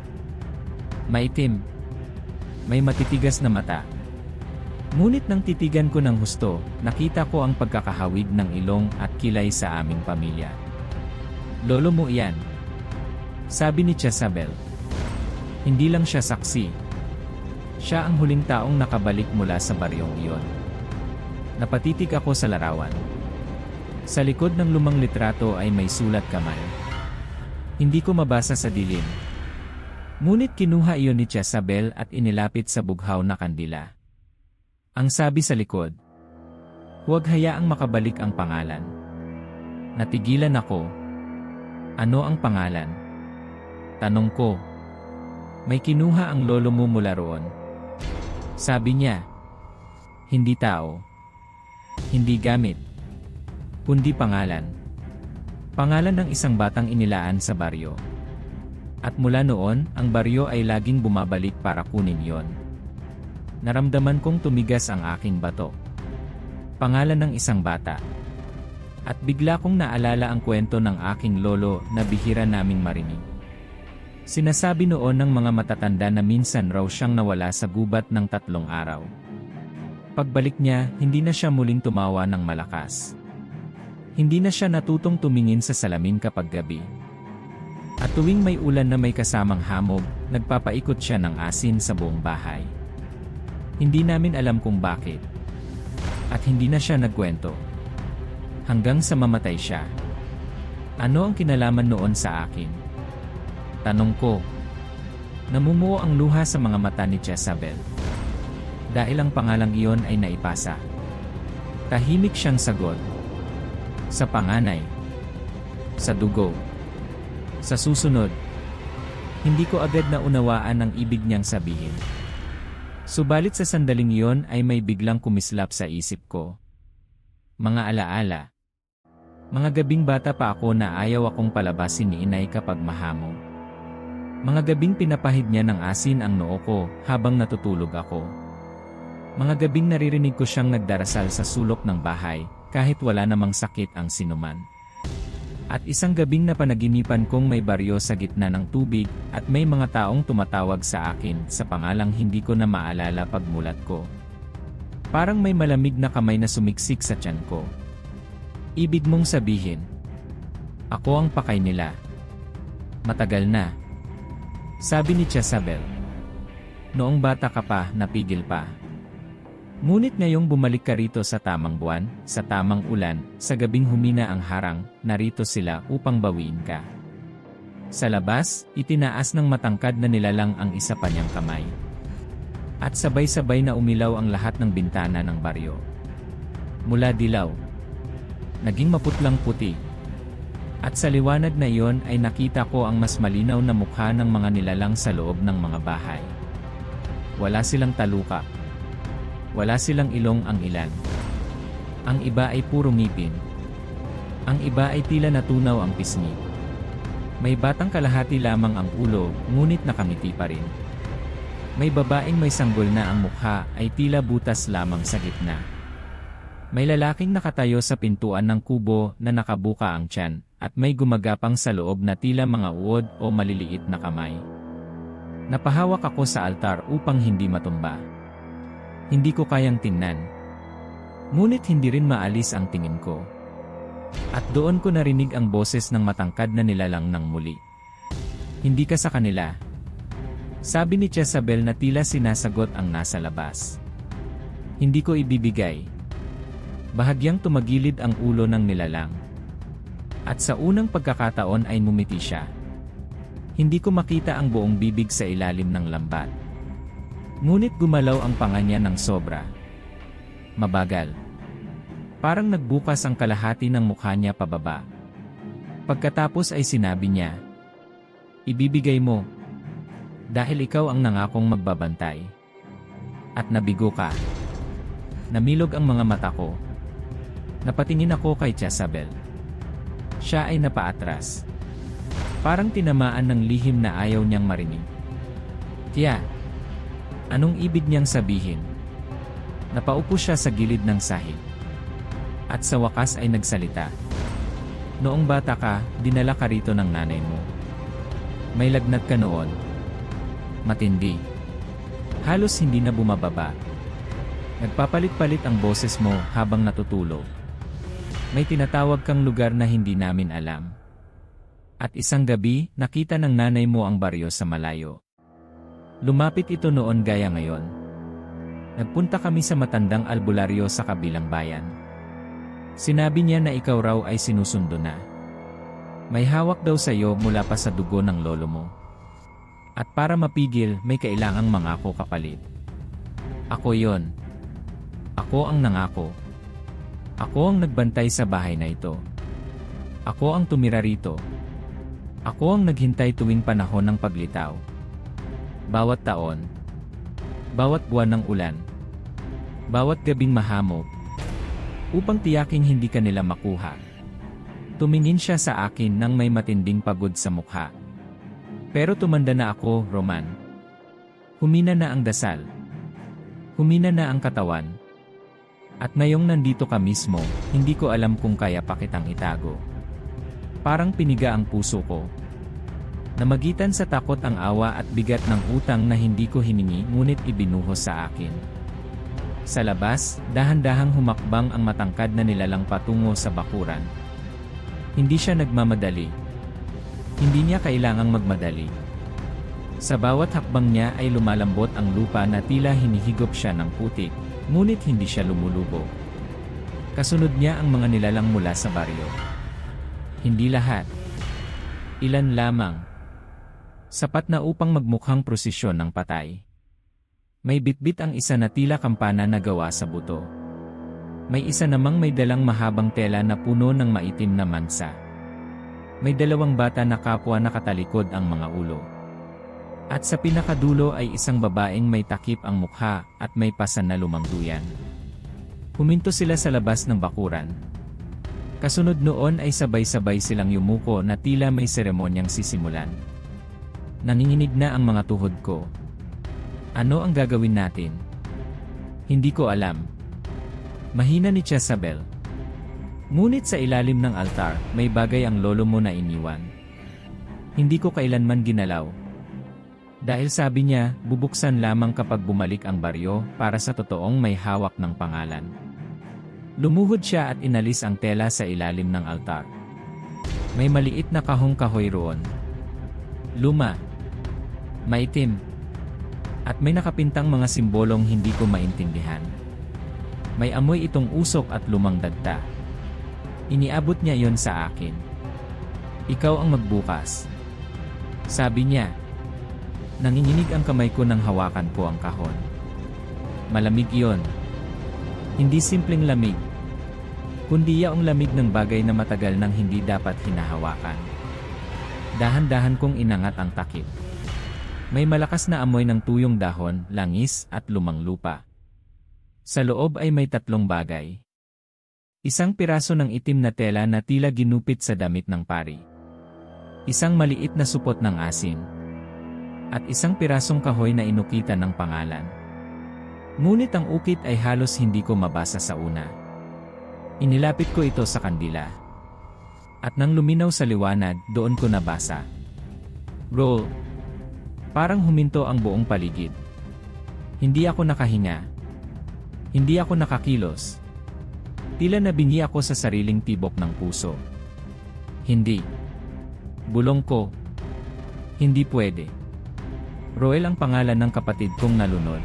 Maitim. May matitigas na mata. Ngunit nang titigan ko ng husto, nakita ko ang pagkakahawig ng ilong at kilay sa aming pamilya. Lolo mo iyan. Sabi ni Jezabel. Hindi lang siya saksi. Siya ang huling taong nakabalik mula sa baryong iyon. Napatitig ako sa larawan. Sa likod ng lumang litrato ay may sulat kamay. Hindi ko mabasa sa dilim. Ngunit kinuha iyon ni Jezabel at inilapit sa bughaw na kandila. Ang sabi sa likod, huwag hayaang makabalik ang pangalan. Natigilan ako. Ano ang pangalan? Tanong ko. May kinuha ang lolo mo mula roon. Sabi niya, hindi tao. Hindi gamit. Kundi pangalan. Pangalan ng isang batang inilaan sa baryo. At mula noon, ang baryo ay laging bumabalik para kunin yon. Naramdaman kong tumigas ang aking bato. Pangalan ng isang bata. At bigla kong naalala ang kwento ng aking lolo na bihira naming marinig. Sinasabi noon ng mga matatanda na minsan raw siyang nawala sa gubat ng 3 araw. Pagbalik niya, hindi na siya muling tumawa ng malakas. Hindi na siya natutong tumingin sa salamin kapag gabi. At tuwing may ulan na may kasamang hamog, nagpapaikot siya ng asin sa buong bahay. Hindi namin alam kung bakit. At hindi na siya nagkwento. Hanggang sa mamatay siya. Ano ang kinalaman noon sa akin? Tanong ko. Namumuo ang luha sa mga mata ni Jezabel. Dahil ang pangalang iyon ay naipasa. Tahimik siyang sagot. Sa panganay. Sa dugo. Sa susunod, hindi ko agad naunawaan ang ibig niyang sabihin. Subalit sa sandaling iyon ay may biglang kumislap sa isip ko. Mga alaala. Mga gabing bata pa ako na ayaw akong palabasin ni inay kapag mahamog. Mga gabing pinapahid niya ng asin ang noo ko habang natutulog ako. Mga gabing naririnig ko siyang nagdarasal sa sulok ng bahay kahit wala namang sakit ang sinuman. At isang gabing napanaginipan kong may baryo sa gitna ng tubig at may mga taong tumatawag sa akin sa pangalang hindi ko na maalala pagmulat ko. Parang may malamig na kamay na sumiksik sa tiyan ko. Ibig mong sabihin, ako ang pakay nila. Matagal na. Sabi ni Jezabel. Noong bata ka pa, napigil pa. Ngunit ngayong bumalik ka rito sa tamang buwan, sa tamang ulan, sa gabing humina ang harang, narito sila upang bawiin ka. Sa labas, itinaas ng matangkad na nilalang ang isa pa niyang kamay. At sabay-sabay na umilaw ang lahat ng bintana ng baryo. Mula dilaw, naging maputlang puti. At sa liwanag na iyon ay nakita ko ang mas malinaw na mukha ng mga nilalang sa loob ng mga bahay. Wala silang taluka. Wala silang ilong ang ilan. Ang iba ay puro ngipin. Ang iba ay tila natunaw ang pisngi. May batang kalahati lamang ang ulo, ngunit nakangiti pa rin. May babaeng may sanggol na ang mukha ay tila butas lamang sa gitna. May lalaking nakatayo sa pintuan ng kubo na nakabuka ang tiyan, at may gumagapang sa loob na tila mga uod o maliliit na kamay. Napahawak ako sa altar upang hindi matumba. Hindi ko kayang tingnan. Ngunit hindi rin maalis ang tingin ko. At doon ko narinig ang boses ng matangkad na nilalang ng muli. Hindi ka sa kanila. Sabi ni Jezabel na tila sinasagot ang nasa labas. Hindi ko ibibigay. Bahagyang tumagilid ang ulo ng nilalang. At sa unang pagkakataon ay ngumiti siya. Hindi ko makita ang buong bibig sa ilalim ng lambat. Ngunit gumalaw ang panga niya ng sobra. Mabagal. Parang nagbukas ang kalahati ng mukha niya pababa. Pagkatapos ay sinabi niya, "Ibibigay mo. Dahil ikaw ang nangakong magbabantay." At nabigo ka. Namilog ang mga mata ko. Napatingin ako kay Jezabel. Siya ay napaatras. Parang tinamaan ng lihim na ayaw niyang marinig. Tiya, anong ibig niyang sabihin? Napaupo siya sa gilid ng sahig. At sa wakas ay nagsalita. Noong bata ka, dinala ka rito ng nanay mo. May lagnat ka noon. Matindi. Halos hindi na bumababa. Nagpapalit-palit ang boses mo habang natutulog. May tinatawag kang lugar na hindi namin alam. At isang gabi, nakita ng nanay mo ang baryo sa malayo. Lumapit ito noon gaya ngayon. Nagpunta kami sa matandang albularyo sa kabilang bayan. Sinabi niya na ikaw raw ay sinusundo na. May hawak daw sa iyo mula pa sa dugo ng lolo mo. At para mapigil, may kailangang mangako kapalit. Ako yon. Ako ang nangako. Ako ang nagbantay sa bahay na ito. Ako ang tumira rito. Ako ang naghintay tuwing panahon ng paglitaw. Bawat taon. Bawat buwan ng ulan. Bawat gabing mahamog. Upang tiyaking hindi ka nila makuha. Tumingin siya sa akin nang may matinding pagod sa mukha. Pero tumanda na ako, Roman. Humina na ang dasal. Humina na ang katawan. At ngayong nandito ka mismo, hindi ko alam kung kaya pa kitang itago. Parang piniga ang puso ko. Namagitan sa takot ang awa at bigat ng utang na hindi ko hiningi ngunit ibinuhos sa akin. Sa labas, dahan-dahang humakbang ang matangkad na nilalang patungo sa bakuran. Hindi siya nagmamadali. Hindi niya kailangang magmadali. Sa bawat hakbang niya ay lumalambot ang lupa na tila hinihigop siya ng putik, ngunit hindi siya lumulubo. Kasunod niya ang mga nilalang mula sa baryo. Hindi lahat. Ilan lamang. Sapat na upang magmukhang prosesyon ng patay. May bitbit ang isa na tila kampana na gawa sa buto. May isa namang may dalang mahabang tela na puno ng maitim na mansa. May dalawang bata na kapwa nakatalikod ang mga ulo. At sa pinakadulo ay isang babaeng may takip ang mukha at may pasan na lumangduyan. Huminto sila sa labas ng bakuran. Kasunod noon ay sabay-sabay silang yumuko na tila may seremonyang sisimulan. Nanginginig na ang mga tuhod ko. Ano ang gagawin natin? Hindi ko alam. Mahina ni Jezabel. Ngunit sa ilalim ng altar, may bagay ang lolo mo na iniwan. Hindi ko kailanman ginalaw. Dahil sabi niya, bubuksan lamang kapag bumalik ang baryo para sa totoong may hawak ng pangalan. Lumuhod siya at inalis ang tela sa ilalim ng altar. May maliit na kahong kahoy roon. Luma. Maitim. At may nakapintang mga simbolong hindi ko maintindihan. May amoy itong usok at lumang dagta. Iniabot niya yon sa akin. Ikaw ang magbukas. Sabi niya. Nanginginig ang kamay ko nang hawakan ko ang kahon. Malamig iyon. Hindi simpleng lamig, kundi yaong lamig ng bagay na matagal nang hindi dapat hinahawakan. Dahan-dahan kong inangat ang takip. May malakas na amoy ng tuyong dahon, langis, at lumang lupa. Sa loob ay may 3 bagay. Isang piraso ng itim na tela na tila ginupit sa damit ng pari. Isang maliit na supot ng asin. At isang pirasong kahoy na inukitan ng pangalan. Ngunit ang ukit ay halos hindi ko mabasa sa una. Inilapit ko ito sa kandila. At nang luminaw sa liwanag, doon ko nabasa. Roll. Parang huminto ang buong paligid. Hindi ako nakahinga. Hindi ako nakakilos. Tila nabingi ako sa sariling tibok ng puso. Hindi. Bulong ko. Hindi pwede. Roel ang pangalan ng kapatid kong nalunod.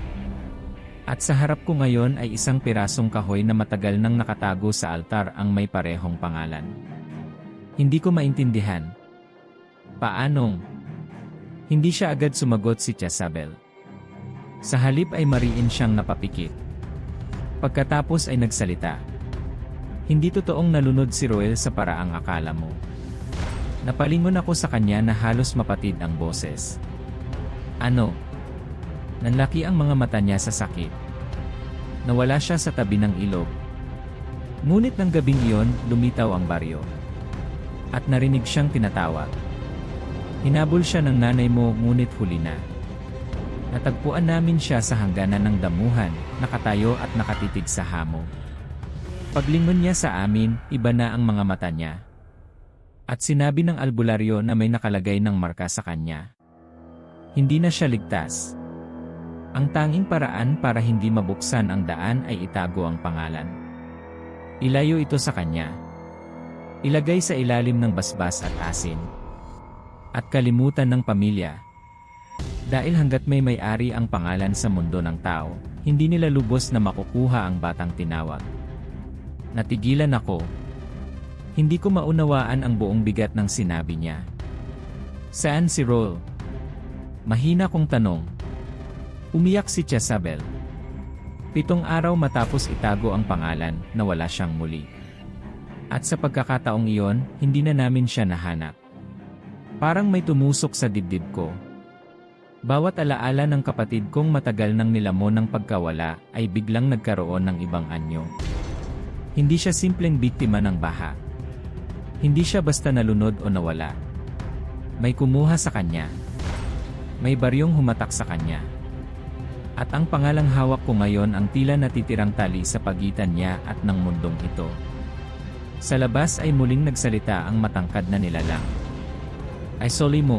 At sa harap ko ngayon ay isang pirasong kahoy na matagal nang nakatago sa altar ang may parehong pangalan. Hindi ko maintindihan. Paanong? Hindi siya agad sumagot si Jezabel. Sa halip ay mariin siyang napapikit. Pagkatapos ay nagsalita. Hindi totoong nalunod si Roel sa paraang akala mo. Napalingon ako sa kanya na halos mapatid ang boses. Ano? Nanlaki ang mga mata niya sa sakit. Nawala siya sa tabi ng ilog. Ngunit ng gabing iyon, lumitaw ang baryo. At narinig siyang tinatawag. Hinabol siya ng nanay mo, ngunit huli na. Natagpuan namin siya sa hangganan ng damuhan, nakatayo at nakatitig sa hamo. Paglingon niya sa amin, iba na ang mga mata niya. At sinabi ng albularyo na may nakalagay ng marka sa kanya. Hindi na siya ligtas. Ang tanging paraan para hindi mabuksan ang daan ay itago ang pangalan. Ilayo ito sa kanya. Ilagay sa ilalim ng basbas at asin. At kalimutan ng pamilya. Dahil hanggat may may-ari ang pangalan sa mundo ng tao, hindi nila lubos na makukuha ang batang tinawag. Natigilan ako. Hindi ko maunawaan ang buong bigat ng sinabi niya. Saan si Roel? Mahina kong tanong. Umiyak si Jezabel. 7 araw matapos itago ang pangalan, nawala siyang muli. At sa pagkakataong iyon, hindi na namin siya nahanap. Parang may tumusok sa dibdib ko. Bawat alaala ng kapatid kong matagal nang nilamon ng pagkawala ay biglang nagkaroon ng ibang anyo. Hindi siya simpleng biktima ng baha. Hindi siya basta nalunod o nawala. May kumuha sa kanya. May baryong humatak sa kanya. At ang pangalang hawak ko ngayon ang tila natitirang tali sa pagitan niya at ng mundong ito. Sa labas ay muling nagsalita ang matangkad na nilalang. Ay soli mo.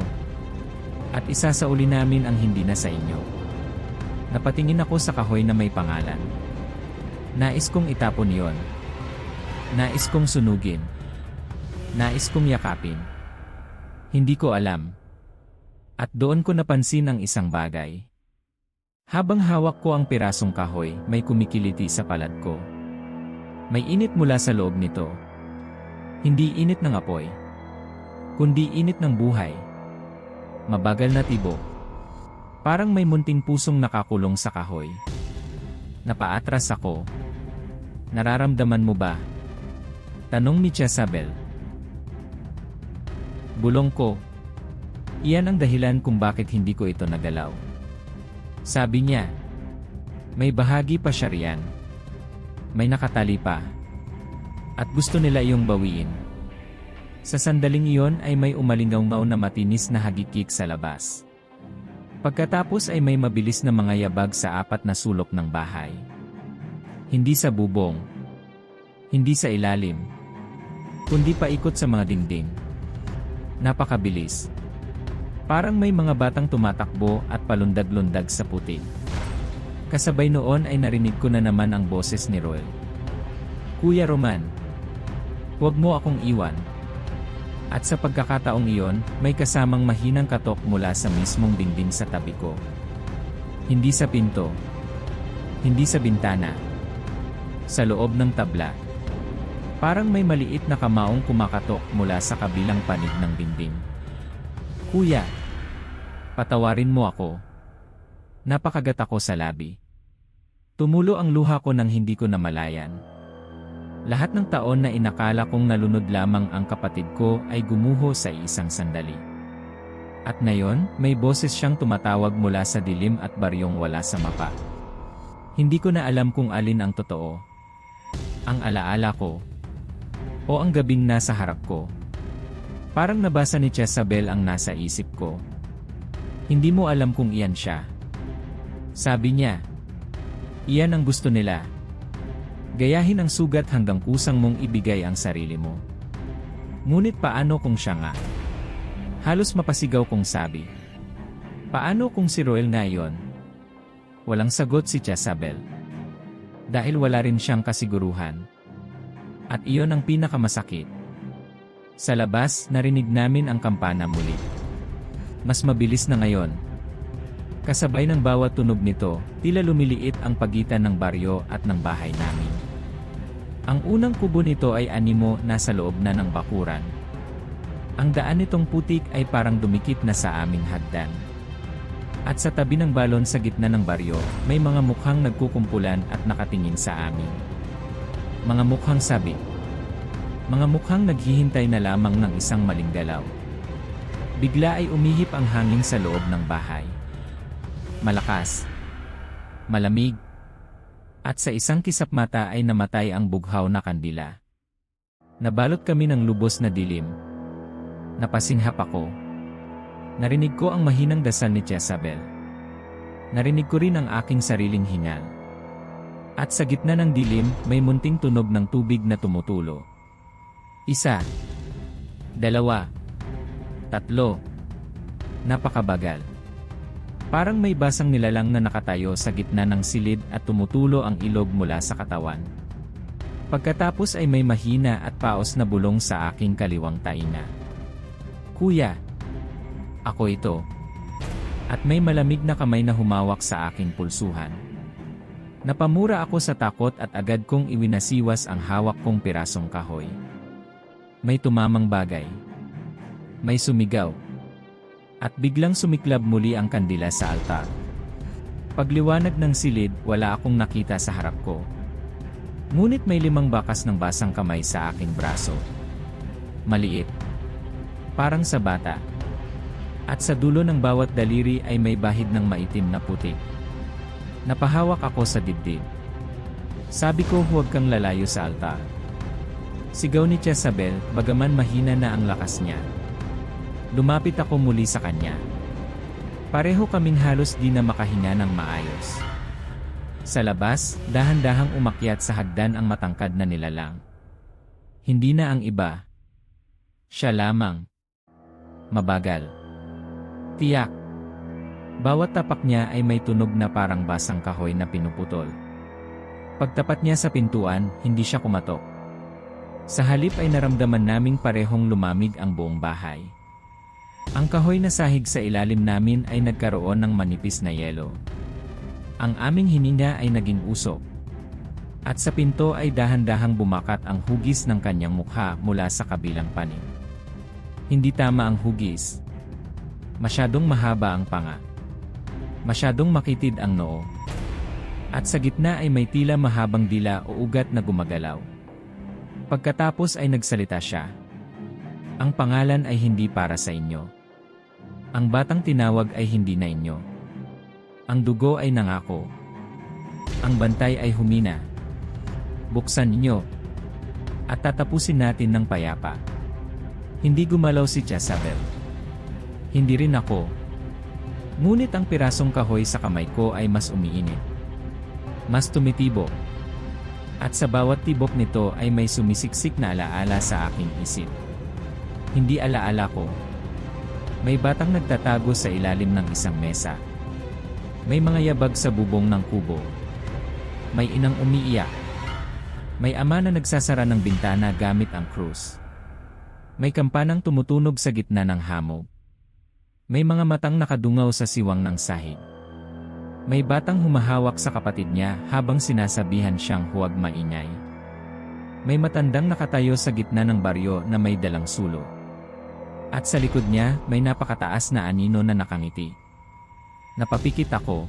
At isa sa uli namin ang hindi na sa inyo. Napatingin ako sa kahoy na may pangalan. Nais kong itapon yon. Nais kong sunugin. Nais kong yakapin. Hindi ko alam. At doon ko napansin ang isang bagay. Habang hawak ko ang pirasong kahoy, may kumikiliti sa palad ko. May init mula sa loob nito. Hindi init ng apoy, kundi init ng buhay. Mabagal na tibok. Parang may munting pusong nakakulong sa kahoy. Napaatras ako. Nararamdaman mo ba? Tanong ni Jezabel. Bulong ko. Iyan ang dahilan kung bakit hindi ko ito nagalaw. Sabi niya, may bahagi pa siya riyan. May nakatali pa. At gusto nila iyong bawiin. Sa sandaling iyon ay may umalingaw na matinis na hagikik sa labas. Pagkatapos ay may mabilis na mga yabag sa 4 na sulok ng bahay. Hindi sa bubong. Hindi sa ilalim. Kundi paikot sa mga dingding. Napakabilis. Parang may mga batang tumatakbo at palundag-lundag sa putik. Kasabay noon ay narinig ko na naman ang boses ni Roel. Kuya Roman, huwag mo akong iwan. At sa pagkakataong iyon, may kasamang mahinang katok mula sa mismong dingding sa tabi ko. Hindi sa pinto. Hindi sa bintana. Sa loob ng tabla. Parang may maliit na kamaong kumakatok mula sa kabilang panig ng dingding. Kuya, patawarin mo ako. Napakagat ako sa labi. Tumulo ang luha ko nang hindi ko namalayan. Lahat ng taon na inakala kong nalunod lamang ang kapatid ko ay gumuho sa isang sandali. At ngayon, may boses siyang tumatawag mula sa dilim at baryong wala sa mapa. Hindi ko na alam kung alin ang totoo. Ang alaala ko, o ang gabing nasa harap ko. Parang nabasa ni Jezabel ang nasa isip ko. Hindi mo alam kung iyan siya. Sabi niya, iyan ang gusto nila. Gayahin ang sugat hanggang kusang mong ibigay ang sarili mo. Ngunit paano kung siya nga? Halos mapasigaw kong sabi. Paano kung si Roel na iyon? Walang sagot si Jezabel. Dahil wala rin siyang kasiguruhan. At iyon ang pinakamasakit. Sa labas, narinig namin ang kampana muli. Mas mabilis na ngayon. Kasabay ng bawat tunog nito, tila lumiliit ang pagitan ng baryo at ng bahay namin. Ang unang kubo nito ay animo nasa loob na ng bakuran. Ang daan nitong putik ay parang dumikit na sa aming hagdan. At sa tabi ng balon sa gitna ng baryo, may mga mukhang nagkukumpulan at nakatingin sa amin. Mga mukhang sabik. Mga mukhang naghihintay na lamang ng isang maling galaw. Bigla ay umihip ang hangin sa loob ng bahay. Malakas. Malamig. At sa isang kisap mata ay namatay ang bughaw na kandila. Nabalot kami ng lubos na dilim. Napasinghap ako. Narinig ko ang mahinang dasal ni Jezabel. Narinig ko rin ang aking sariling hingal. At sa gitna ng dilim, may munting tunog ng tubig na tumutulo. 1, 2, 3. Napakabagal. Parang may basang nilalang na nakatayo sa gitna ng silid at tumutulo ang ilog mula sa katawan. Pagkatapos ay may mahina at paos na bulong sa aking kaliwang tainga. Kuya! Ako ito. At may malamig na kamay na humawak sa aking pulsuhan. Napamura ako sa takot at agad kong iwinasiwas ang hawak kong pirasong kahoy. May tumamang bagay. May sumigaw. At biglang sumiklab muli ang kandila sa altar. Pagliwanag ng silid, wala akong nakita sa harap ko. Ngunit may 5 bakas ng basang kamay sa aking braso. Maliit. Parang sa bata. At sa dulo ng bawat daliri ay may bahid ng maitim na putik. Napahawak ako sa dibdib. Sabi ko, huwag kang lalayo sa altar. Sigaw ni Jezabel, bagaman mahina na ang lakas niya. Lumapit ako muli sa kanya. Pareho kaming halos di na makahinga ng maayos. Sa labas, dahan-dahang umakyat sa hagdan ang matangkad na nilalang. Hindi na ang iba. Siya lamang. Mabagal. Tiyak. Bawat tapak niya ay may tunog na parang basang kahoy na pinuputol. Pagtapat niya sa pintuan, hindi siya kumatok. Sa halip ay naramdaman naming parehong lumamig ang buong bahay. Ang kahoy na sahig sa ilalim namin ay nagkaroon ng manipis na yelo. Ang aming hininga ay naging usok. At sa pinto ay dahan-dahang bumakat ang hugis ng kanyang mukha mula sa kabilang panig. Hindi tama ang hugis. Masyadong mahaba ang panga. Masyadong makitid ang noo. At sa gitna ay may tila mahabang dila o ugat na gumagalaw. Pagkatapos ay nagsalita siya. Ang pangalan ay hindi para sa inyo. Ang batang tinawag ay hindi na inyo. Ang dugo ay nangako. Ang bantay ay humina. Buksan ninyo. At tatapusin natin ng payapa. Hindi gumalaw si Jezabel. Hindi rin ako. Ngunit ang pirasong kahoy sa kamay ko ay mas umiinit. Mas tumitibok. At sa bawat tibok nito ay may sumisiksik na alaala sa aking isip. Hindi alaala ko. May batang nagtatago sa ilalim ng isang mesa. May mga yabag sa bubong ng kubo. May inang umiiyak. May ama na nagsasara ng bintana gamit ang krus. May kampanang tumutunog sa gitna ng hamog. May mga matang nakadungaw sa siwang ng sahig. May batang humahawak sa kapatid niya habang sinasabihan siyang huwag maingay. May matandang nakatayo sa gitna ng baryo na may dalang sulo. At sa likod niya, may napakataas na anino na nakangiti. Napapikit ako.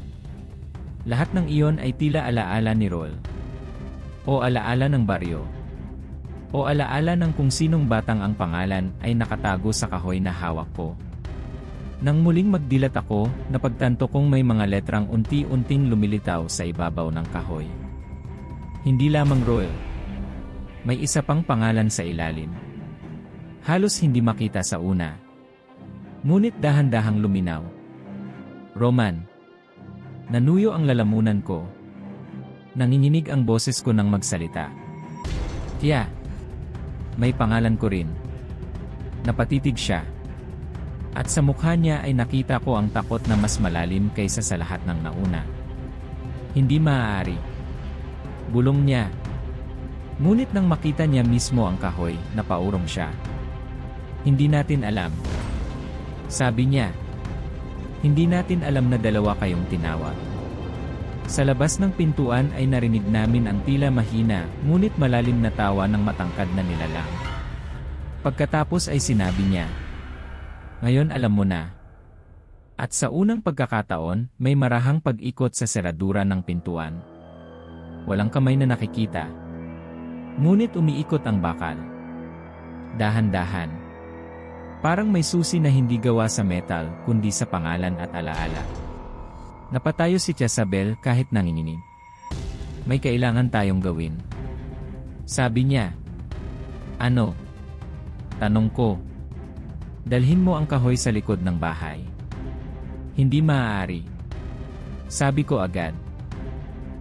Lahat ng iyon ay tila alaala ni Rol. O alaala ng baryo. O alaala ng kung sinong batang ang pangalan ay nakatago sa kahoy na hawak ko. Nang muling magdilat ako, napagtanto kong may mga letrang unti-unting lumilitaw sa ibabaw ng kahoy. Hindi lamang Roel. May isa pang pangalan sa ilalim. Halos hindi makita sa una. Ngunit dahan-dahang luminaw. Roman. Nanuyo ang lalamunan ko. Nanginginig ang boses ko nang magsalita. Tiya. May pangalan ko rin. Napatitig siya. At sa mukha niya ay nakita ko ang takot na mas malalim kaysa sa lahat ng nauna. Hindi maaari. Bulong niya. Ngunit nang makita niya mismo ang kahoy, napaurong siya. Hindi natin alam. Sabi niya. Hindi natin alam na dalawa kayong tinawag. Sa labas ng pintuan ay narinig namin ang tila mahina, ngunit malalim na tawa ng matangkad na nilalang. Pagkatapos ay sinabi niya. Ngayon alam mo na. At sa unang pagkakataon, may marahang pag-ikot sa seradura ng pintuan. Walang kamay na nakikita. Ngunit umiikot ang bakal. Dahan-dahan. Parang may susi na hindi gawa sa metal, kundi sa pangalan at alaala. Napatayo si Jezabel kahit nanginginig. May kailangan tayong gawin. Sabi niya. Ano? Tanong ko. Dalhin mo ang kahoy sa likod ng bahay. Hindi maaari. Sabi ko agad.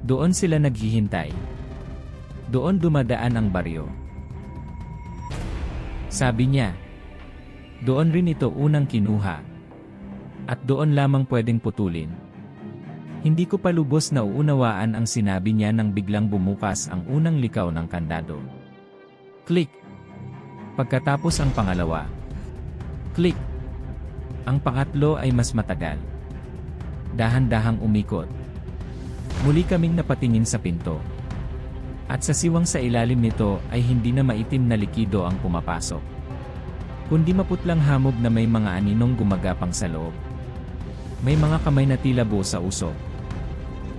Doon sila naghihintay. Doon dumadaan ang baryo. Sabi niya. Doon rin ito unang kinuha. At doon lamang pwedeng putulin. Hindi ko pa lubos na uunawaan ang sinabi niya nang biglang bumukas ang unang likaw ng kandado. Click! Pagkatapos ang pangalawa. Click! Ang pangatlo ay mas matagal. Dahan-dahang umikot. Muli kaming napatingin sa pinto. At sa siwang sa ilalim nito ay hindi na maitim na likido ang pumapasok. Kundi maputlang hamog na may mga aninong gumagapang sa loob. May mga kamay na tila buo sa usok.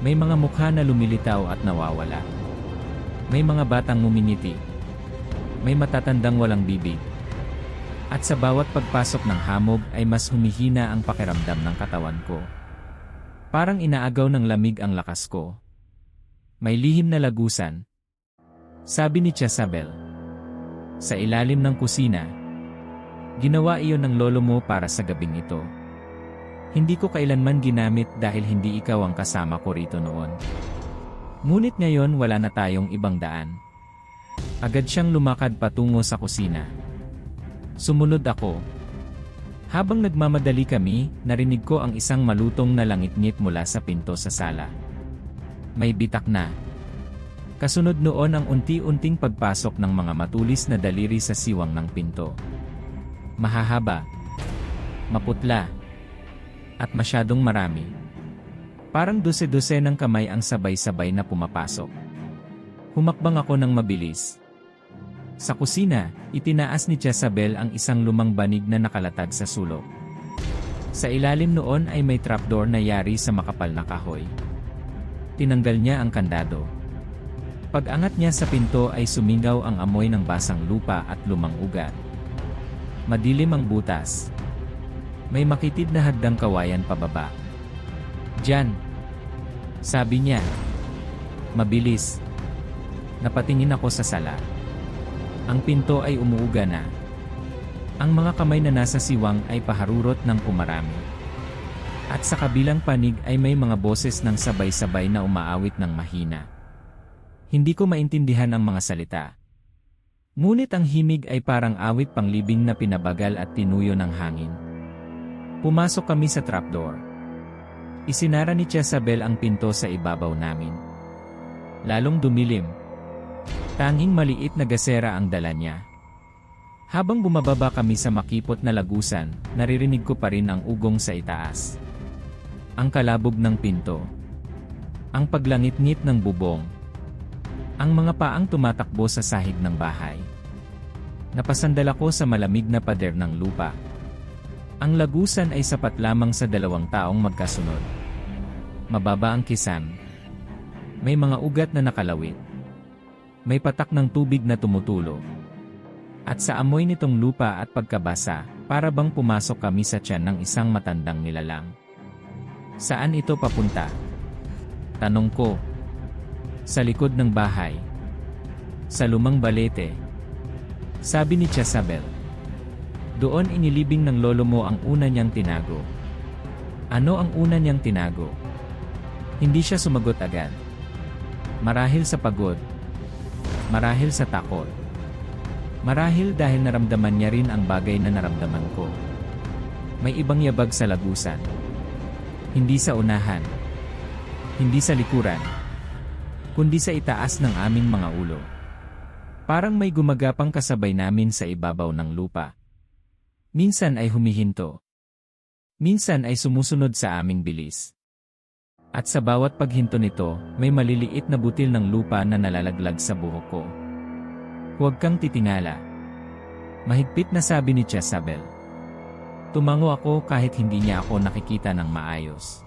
May mga mukha na lumilitaw at nawawala. May mga batang ngumingiti. May matatandang walang bibig. At sa bawat pagpasok ng hamog ay mas humihina ang pakiramdam ng katawan ko. Parang inaagaw ng lamig ang lakas ko. May lihim na lagusan. Sabi ni Jezabel. Sa ilalim ng kusina. Ginawa iyon ng lolo mo para sa gabing ito. Hindi ko kailanman ginamit dahil hindi ikaw ang kasama ko rito noon. Ngunit ngayon wala na tayong ibang daan. Agad siyang lumakad patungo sa kusina. Sumunod ako. Habang nagmamadali kami, narinig ko ang isang malutong na langit-ngit mula sa pinto sa sala. May bitak na. Kasunod noon ang unti-unting pagpasok ng mga matulis na daliri sa siwang ng pinto. Mahahaba. Maputla. At masyadong marami. Parang dose-dose ng kamay ang sabay-sabay na pumapasok. Humakbang ako ng mabilis. Sa kusina, itinaas ni Jezabel ang isang lumang banig na nakalatag sa sulok. Sa ilalim noon ay may trapdoor na yari sa makapal na kahoy. Tinanggal niya ang kandado. Pag-angat niya sa pinto ay sumingaw ang amoy ng basang lupa at lumang ugat. Madilim ang butas. May makitid na hagdang kawayan pababa. Diyan. Sabi niya. Mabilis. Napatingin ako sa sala. Ang pinto ay umuuga na. Ang mga kamay na nasa siwang ay paharurot ng pumarami. At sa kabilang panig ay may mga boses ng sabay-sabay na umaawit ng mahina. Hindi ko maintindihan ang mga salita. Ngunit ang himig ay parang awit panglibing na pinabagal at tinuyo ng hangin. Pumasok kami sa trapdoor. Isinara ni Jezabel ang pinto sa ibabaw namin. Lalong dumilim. Tanging maliit na gasera ang dala niya. Habang bumababa kami sa makipot na lagusan, naririnig ko pa rin ang ugong sa itaas. Ang kalabog ng pinto. Ang paglangit-ngit ng bubong. Ang mga paang tumatakbo sa sahig ng bahay. Napasandal ako sa malamig na pader ng lupa. Ang lagusan ay sapat lamang sa 2 taong magkasunod. Mababa ang kisam. May mga ugat na nakalawit. May patak ng tubig na tumutulo. At sa amoy nitong lupa at pagkabasa, para bang pumasok kami sa tiyan ng isang matandang nilalang. Saan ito papunta? Tanong ko. Sa likod ng bahay. Sa lumang balete. Sabi ni Jezabel. Doon inilibing ng lolo mo ang una niyang tinago. Ano ang una niyang tinago? Hindi siya sumagot agad. Marahil sa pagod. Marahil sa takot. Marahil dahil naramdaman niya rin ang bagay na naramdaman ko. May ibang yabag sa lagusan. Hindi sa unahan. Hindi sa likuran. Kundi sa itaas ng aming mga ulo. Parang may gumagapang kasabay namin sa ibabaw ng lupa. Minsan ay humihinto. Minsan ay sumusunod sa aming bilis. At sa bawat paghinto nito, may maliliit na butil ng lupa na nalalaglag sa buhok ko. Huwag kang titingala. Mahigpit na sabi ni Jezabel. Tumango ako kahit hindi niya ako nakikita ng maayos.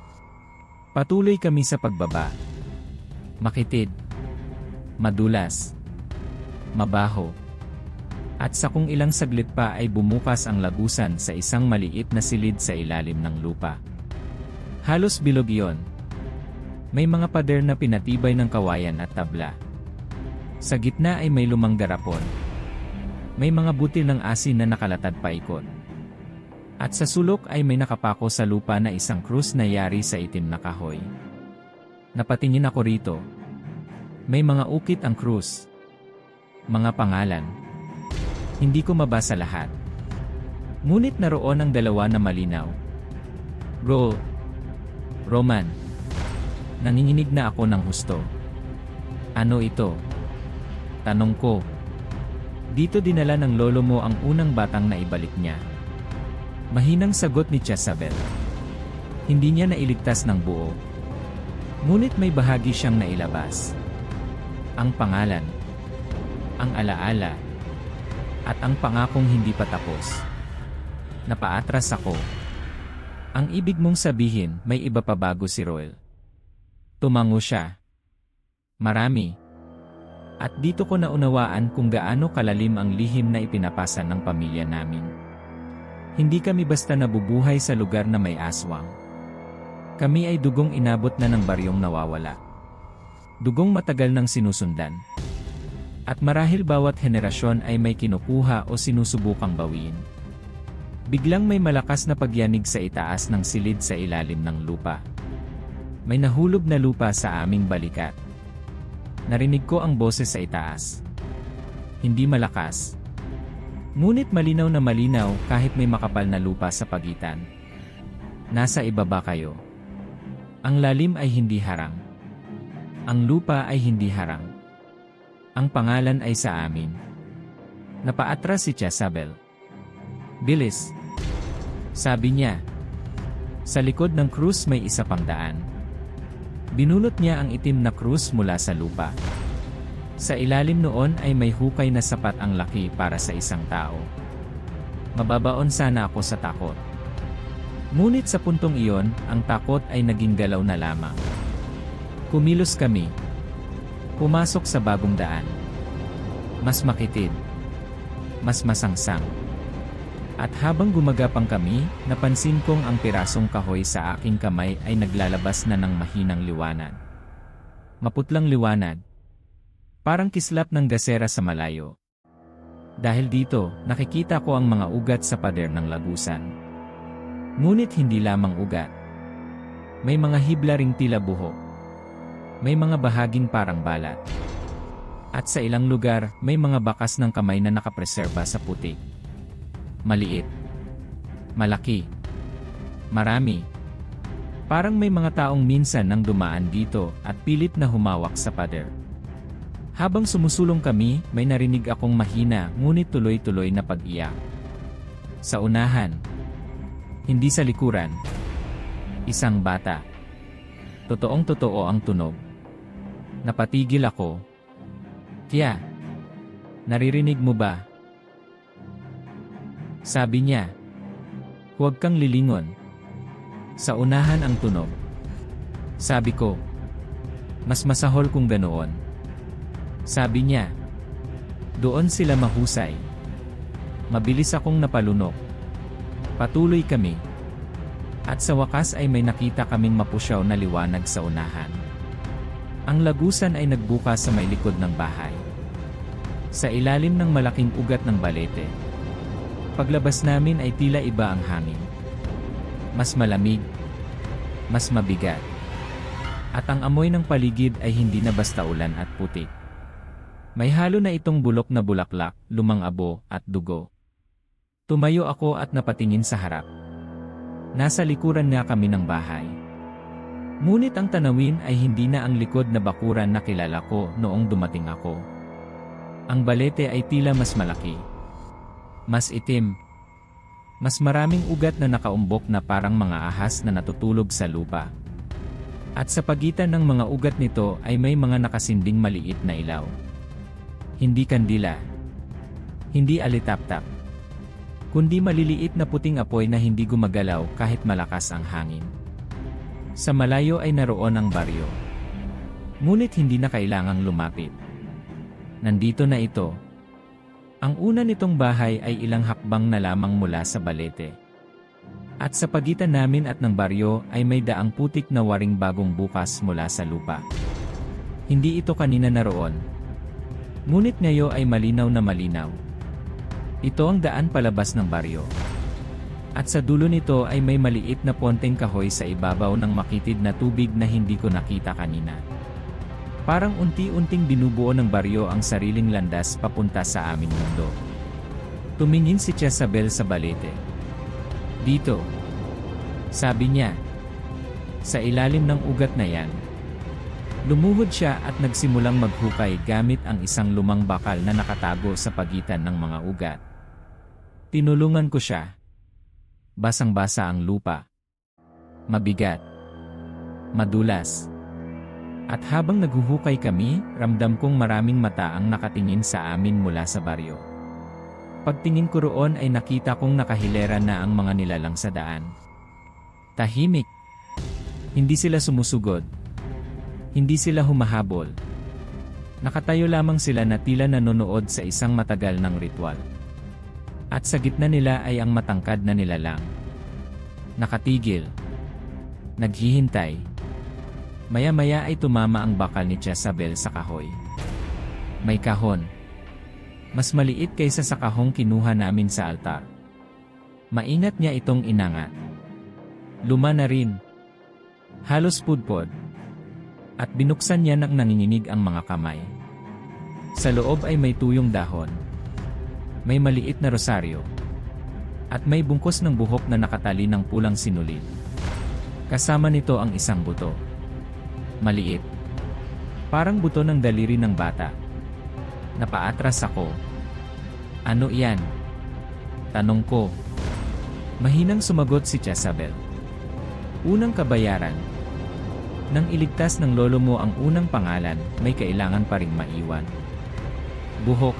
Patuloy kami sa pagbaba. Makitid. Madulas. Mabaho. At sa kung ilang saglit pa ay bumukas ang lagusan sa isang maliit na silid sa ilalim ng lupa. Halos bilog iyon. May mga pader na pinatibay ng kawayan at tabla. Sa gitna ay may lumang garapon. May mga butil ng asin na nakalatad paikot. At sa sulok ay may nakapako sa lupa na isang krus na yari sa itim na kahoy. Napatingin ako rito. May mga ukit ang krus. Mga pangalan. Hindi ko mabasa lahat. Ngunit naroon ang dalawa na malinaw. Roman. Nanginginig na ako ng husto. Ano ito? Tanong ko. Dito dinala ng lolo mo ang unang batang na ibalik niya. Mahinang sagot ni Jezabel. Hindi niya nailigtas ng buo. Ngunit may bahagi siyang nailabas. Ang pangalan. Ang alaala. At ang pangakong hindi pa tapos. Napaatras ako. Ang ibig mong sabihin, may iba pa bago si Roel. Tumango siya. Marami. At dito ko naunawaan kung gaano kalalim ang lihim na ipinapasa ng pamilya namin. Hindi kami basta nabubuhay sa lugar na may aswang. Kami ay dugong inabot na ng baryong nawawala. Dugong matagal nang sinusundan. At marahil bawat henerasyon ay may kinukuha o sinusubukang bawiin. Biglang may malakas na pagyanig sa itaas ng silid sa ilalim ng lupa. May nahulog na lupa sa aming balikat. Narinig ko ang boses sa itaas. Hindi malakas. Ngunit malinaw na malinaw kahit may makapal na lupa sa pagitan. Nasa ibaba kayo. Ang lalim ay hindi harang. Ang lupa ay hindi harang. Ang pangalan ay sa amin. Napaatras si Jezabel. Bilis. Sabi niya. Sa likod ng krus may isa pang daan. Binulot niya ang itim na krus mula sa lupa. Sa ilalim noon ay may hukay na sapat ang laki para sa isang tao. Mababaon sana ako sa takot. Ngunit sa puntong iyon, ang takot ay naging galaw na lamang. Kumilos kami. Pumasok sa bagong daan. Mas makitid. Mas masangsang. At habang gumagapang kami, napansin kong ang pirasong kahoy sa aking kamay ay naglalabas na ng mahinang liwanag. Maputlang liwanag. Parang kislap ng gasera sa malayo. Dahil dito, nakikita ko ang mga ugat sa pader ng lagusan. Ngunit hindi lamang ugat. May mga hibla ring tila buhok. May mga bahaging parang balat. At sa ilang lugar, may mga bakas ng kamay na nakapreserba sa putik. Maliit. Malaki. Marami. Parang may mga taong minsan nang dumaan dito at pilit na humawak sa pader. Habang sumusulong kami, may narinig akong mahina ngunit tuloy-tuloy na pag-iyak. Sa unahan. Hindi sa likuran. Isang bata. Totoong-totoo ang tunog. Napatigil ako. Kya, naririnig mo ba? Sabi niya. Huwag kang lilingon. Sa unahan ang tunog. Sabi ko, mas masahol kung ganoon. Sabi niya, doon sila mahusay. Mabilis akong napalunok. Patuloy kami. At sa wakas ay may nakita kaming mapusyaw na liwanag sa unahan. Ang lagusan ay nagbukas sa may likod ng bahay. Sa ilalim ng malaking ugat ng balete. Paglabas namin ay tila iba ang hangin. Mas malamig. Mas mabigat. At ang amoy ng paligid ay hindi na basta ulan at putik. May halo na itong bulok na bulaklak, lumang abo, at dugo. Tumayo ako at napatingin sa harap. Nasa likuran nga kami ng bahay. Ngunit ang tanawin ay hindi na ang likod na bakuran na kilala ko noong dumating ako. Ang balete ay tila mas malaki. Mas itim. Mas maraming ugat na nakaumbok na parang mga ahas na natutulog sa lupa. At sa pagitan ng mga ugat nito ay may mga nakasinding maliit na ilaw. Hindi kandila. Hindi alitap-tap. Kundi maliliit na puting apoy na hindi gumagalaw kahit malakas ang hangin. Sa malayo ay naroon ang baryo. Ngunit hindi na kailangang lumapit. Nandito na ito. Ang una nitong bahay ay ilang hakbang na lamang mula sa balete. At sa pagitan namin at ng baryo ay may daang putik na waring bagong bukas mula sa lupa. Hindi ito kanina naroon. Ngunit ngayon ay malinaw na malinaw. Ito ang daan palabas ng baryo. At sa dulo nito ay may maliit na ponteng kahoy sa ibabaw ng makitid na tubig na hindi ko nakita kanina. Parang unti-unting binubuo ng baryo ang sariling landas papunta sa aming mundo. Tumingin si Jezabel sa balete. Dito. Sabi niya. Sa ilalim ng ugat na yan. Lumuhod siya at nagsimulang maghukay gamit ang isang lumang bakal na nakatago sa pagitan ng mga ugat. Tinulungan ko siya. Basang-basa ang lupa. Mabigat. Madulas. At habang naghuhukay kami, ramdam kong maraming mata ang nakatingin sa amin mula sa baryo. Pagtingin ko roon ay nakita kong nakahilera na ang mga nilalang sa daan. Tahimik. Hindi sila sumusugod. Hindi sila humahabol. Nakatayo lamang sila na tila nanonood sa isang matagal ng ritual. At sa gitna nila ay ang matangkad na nilalang. Nakatigil. Naghihintay. Maya-maya ay tumama ang bakal ni Jezabel sa kahoy. May kahon. Mas maliit kaysa sa kahong kinuha namin sa altar. Maingat niya itong inangat. Luma na rin. Halos pudpod. At binuksan niya nang nanginginig ang mga kamay. Sa loob ay may tuyong dahon. May maliit na rosaryo. At may bungkos ng buhok na nakatali ng pulang sinulid. Kasama nito ang isang buto. Maliit. Parang buto ng daliri ng bata. Napaatras ako. Ano iyan? Tanong ko. Mahinang sumagot si Jezabel. Unang kabayaran. Nang iligtas ng lolo mo ang unang pangalan, may kailangan pa ring maiwan. Buhok.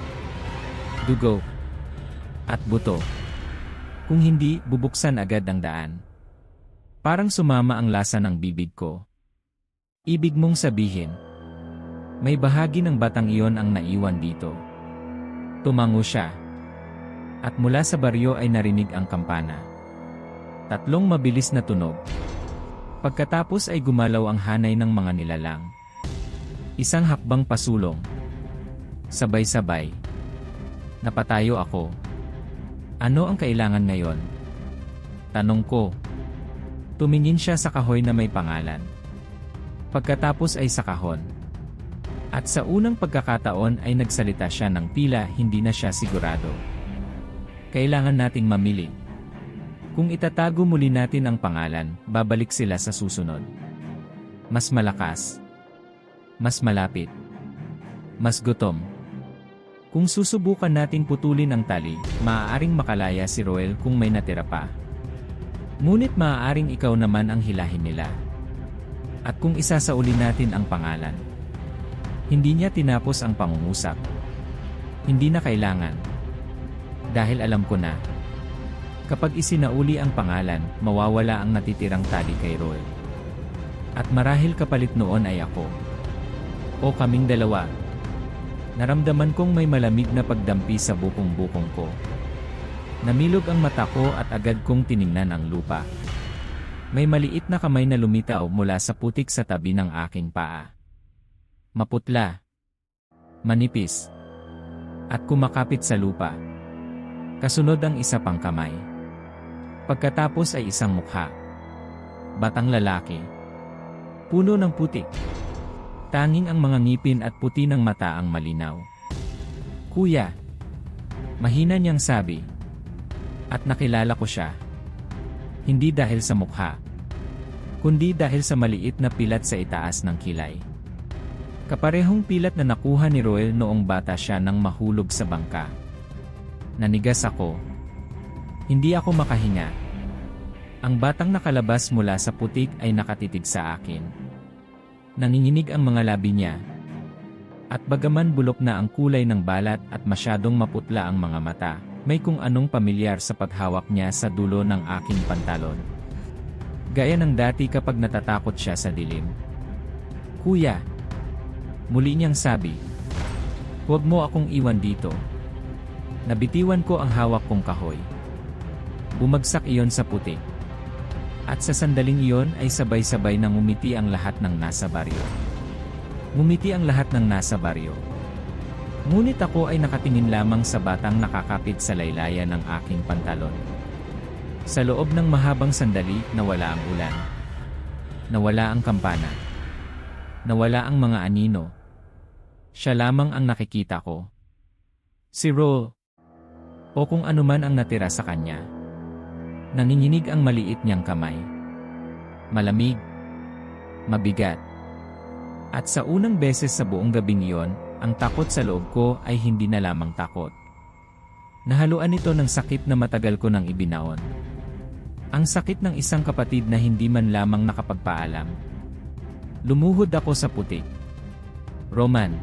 Dugo. At buto. Kung hindi, bubuksan agad ang daan. Parang sumama ang lasa ng bibig ko. Ibig mong sabihin, may bahagi ng batang iyon ang naiwan dito. Tumango siya. At mula sa baryo ay narinig ang kampana. 3 mabilis na tunog. Pagkatapos ay gumalaw ang hanay ng mga nilalang. Isang hakbang pasulong. Sabay-sabay. Napatayo ako. Ano ang kailangan ngayon? Tanong ko. Tumingin siya sa kahoy na may pangalan. Pagkatapos ay sa kahon. At sa unang pagkakataon ay nagsalita siya ng tila hindi na siya sigurado. Kailangan nating mamili. Kung itatago muli natin ang pangalan, babalik sila sa susunod. Mas malakas. Mas malapit. Mas gutom. Kung susubukan nating putulin ang tali, maaaring makalaya si Roel kung may natira pa. Ngunit maaaring ikaw naman ang hilahin nila. At kung isasauli natin ang pangalan. Hindi niya tinapos ang pangungusap. Hindi na kailangan. Dahil alam ko na. Kapag isinauli ang pangalan, mawawala ang natitirang tali kay Roel. At marahil kapalit noon ay ako. O kaming dalawa. Naramdaman kong may malamig na pagdampi sa bukong-bukong ko. Namilog ang mata ko at agad kong tiningnan ang lupa. May maliit na kamay na lumitaw mula sa putik sa tabi ng aking paa. Maputla, manipis, at kumakapit sa lupa. Kasunod ang isa pang kamay. Pagkatapos ay isang mukha. Batang lalaki. Puno ng putik. Tanging ang mga ngipin at puti ng mata ang malinaw. Kuya. Mahina niyang sabi. At nakilala ko siya. Hindi dahil sa mukha, kundi dahil sa maliit na pilat sa itaas ng kilay. Kaparehong pilat na nakuha ni Roel noong bata siya nang mahulog sa bangka. Nanigas ako. Hindi ako makahinga. Ang batang nakalabas mula sa putik ay nakatitig sa akin. Nanginginig ang mga labi niya. At bagaman bulok na ang kulay ng balat at masyadong maputla ang mga mata, may kung anong pamilyar sa paghawak niya sa dulo ng aking pantalon. Gaya ng dati kapag natatakot siya sa dilim. Kuya. Muli niyang sabi. Huwag mo akong iwan dito. Nabitiwan ko ang hawak kong kahoy. Bumagsak iyon sa putik. At sa sandaling iyon ay sabay-sabay na ngumiti ang lahat ng nasa baryo. Ngumiti ang lahat ng nasa baryo. Ngunit ako ay nakatingin lamang sa batang nakakapit sa laylayan ng aking pantalon. Sa loob ng mahabang sandali, nawala ang ulan. Nawala ang kampana. Nawala ang mga anino. Siya lamang ang nakikita ko. Si Ro. O kung anuman ang natira sa kanya. Nanginginig ang maliit niyang kamay. Malamig. Mabigat. At sa unang beses sa buong gabing iyon, ang takot sa loob ko ay hindi na lamang takot. Nahaluan ito ng sakit na matagal ko nang ibinaon. Ang sakit ng isang kapatid na hindi man lamang nakapagpaalam. Lumuhod ako sa putik. Roman.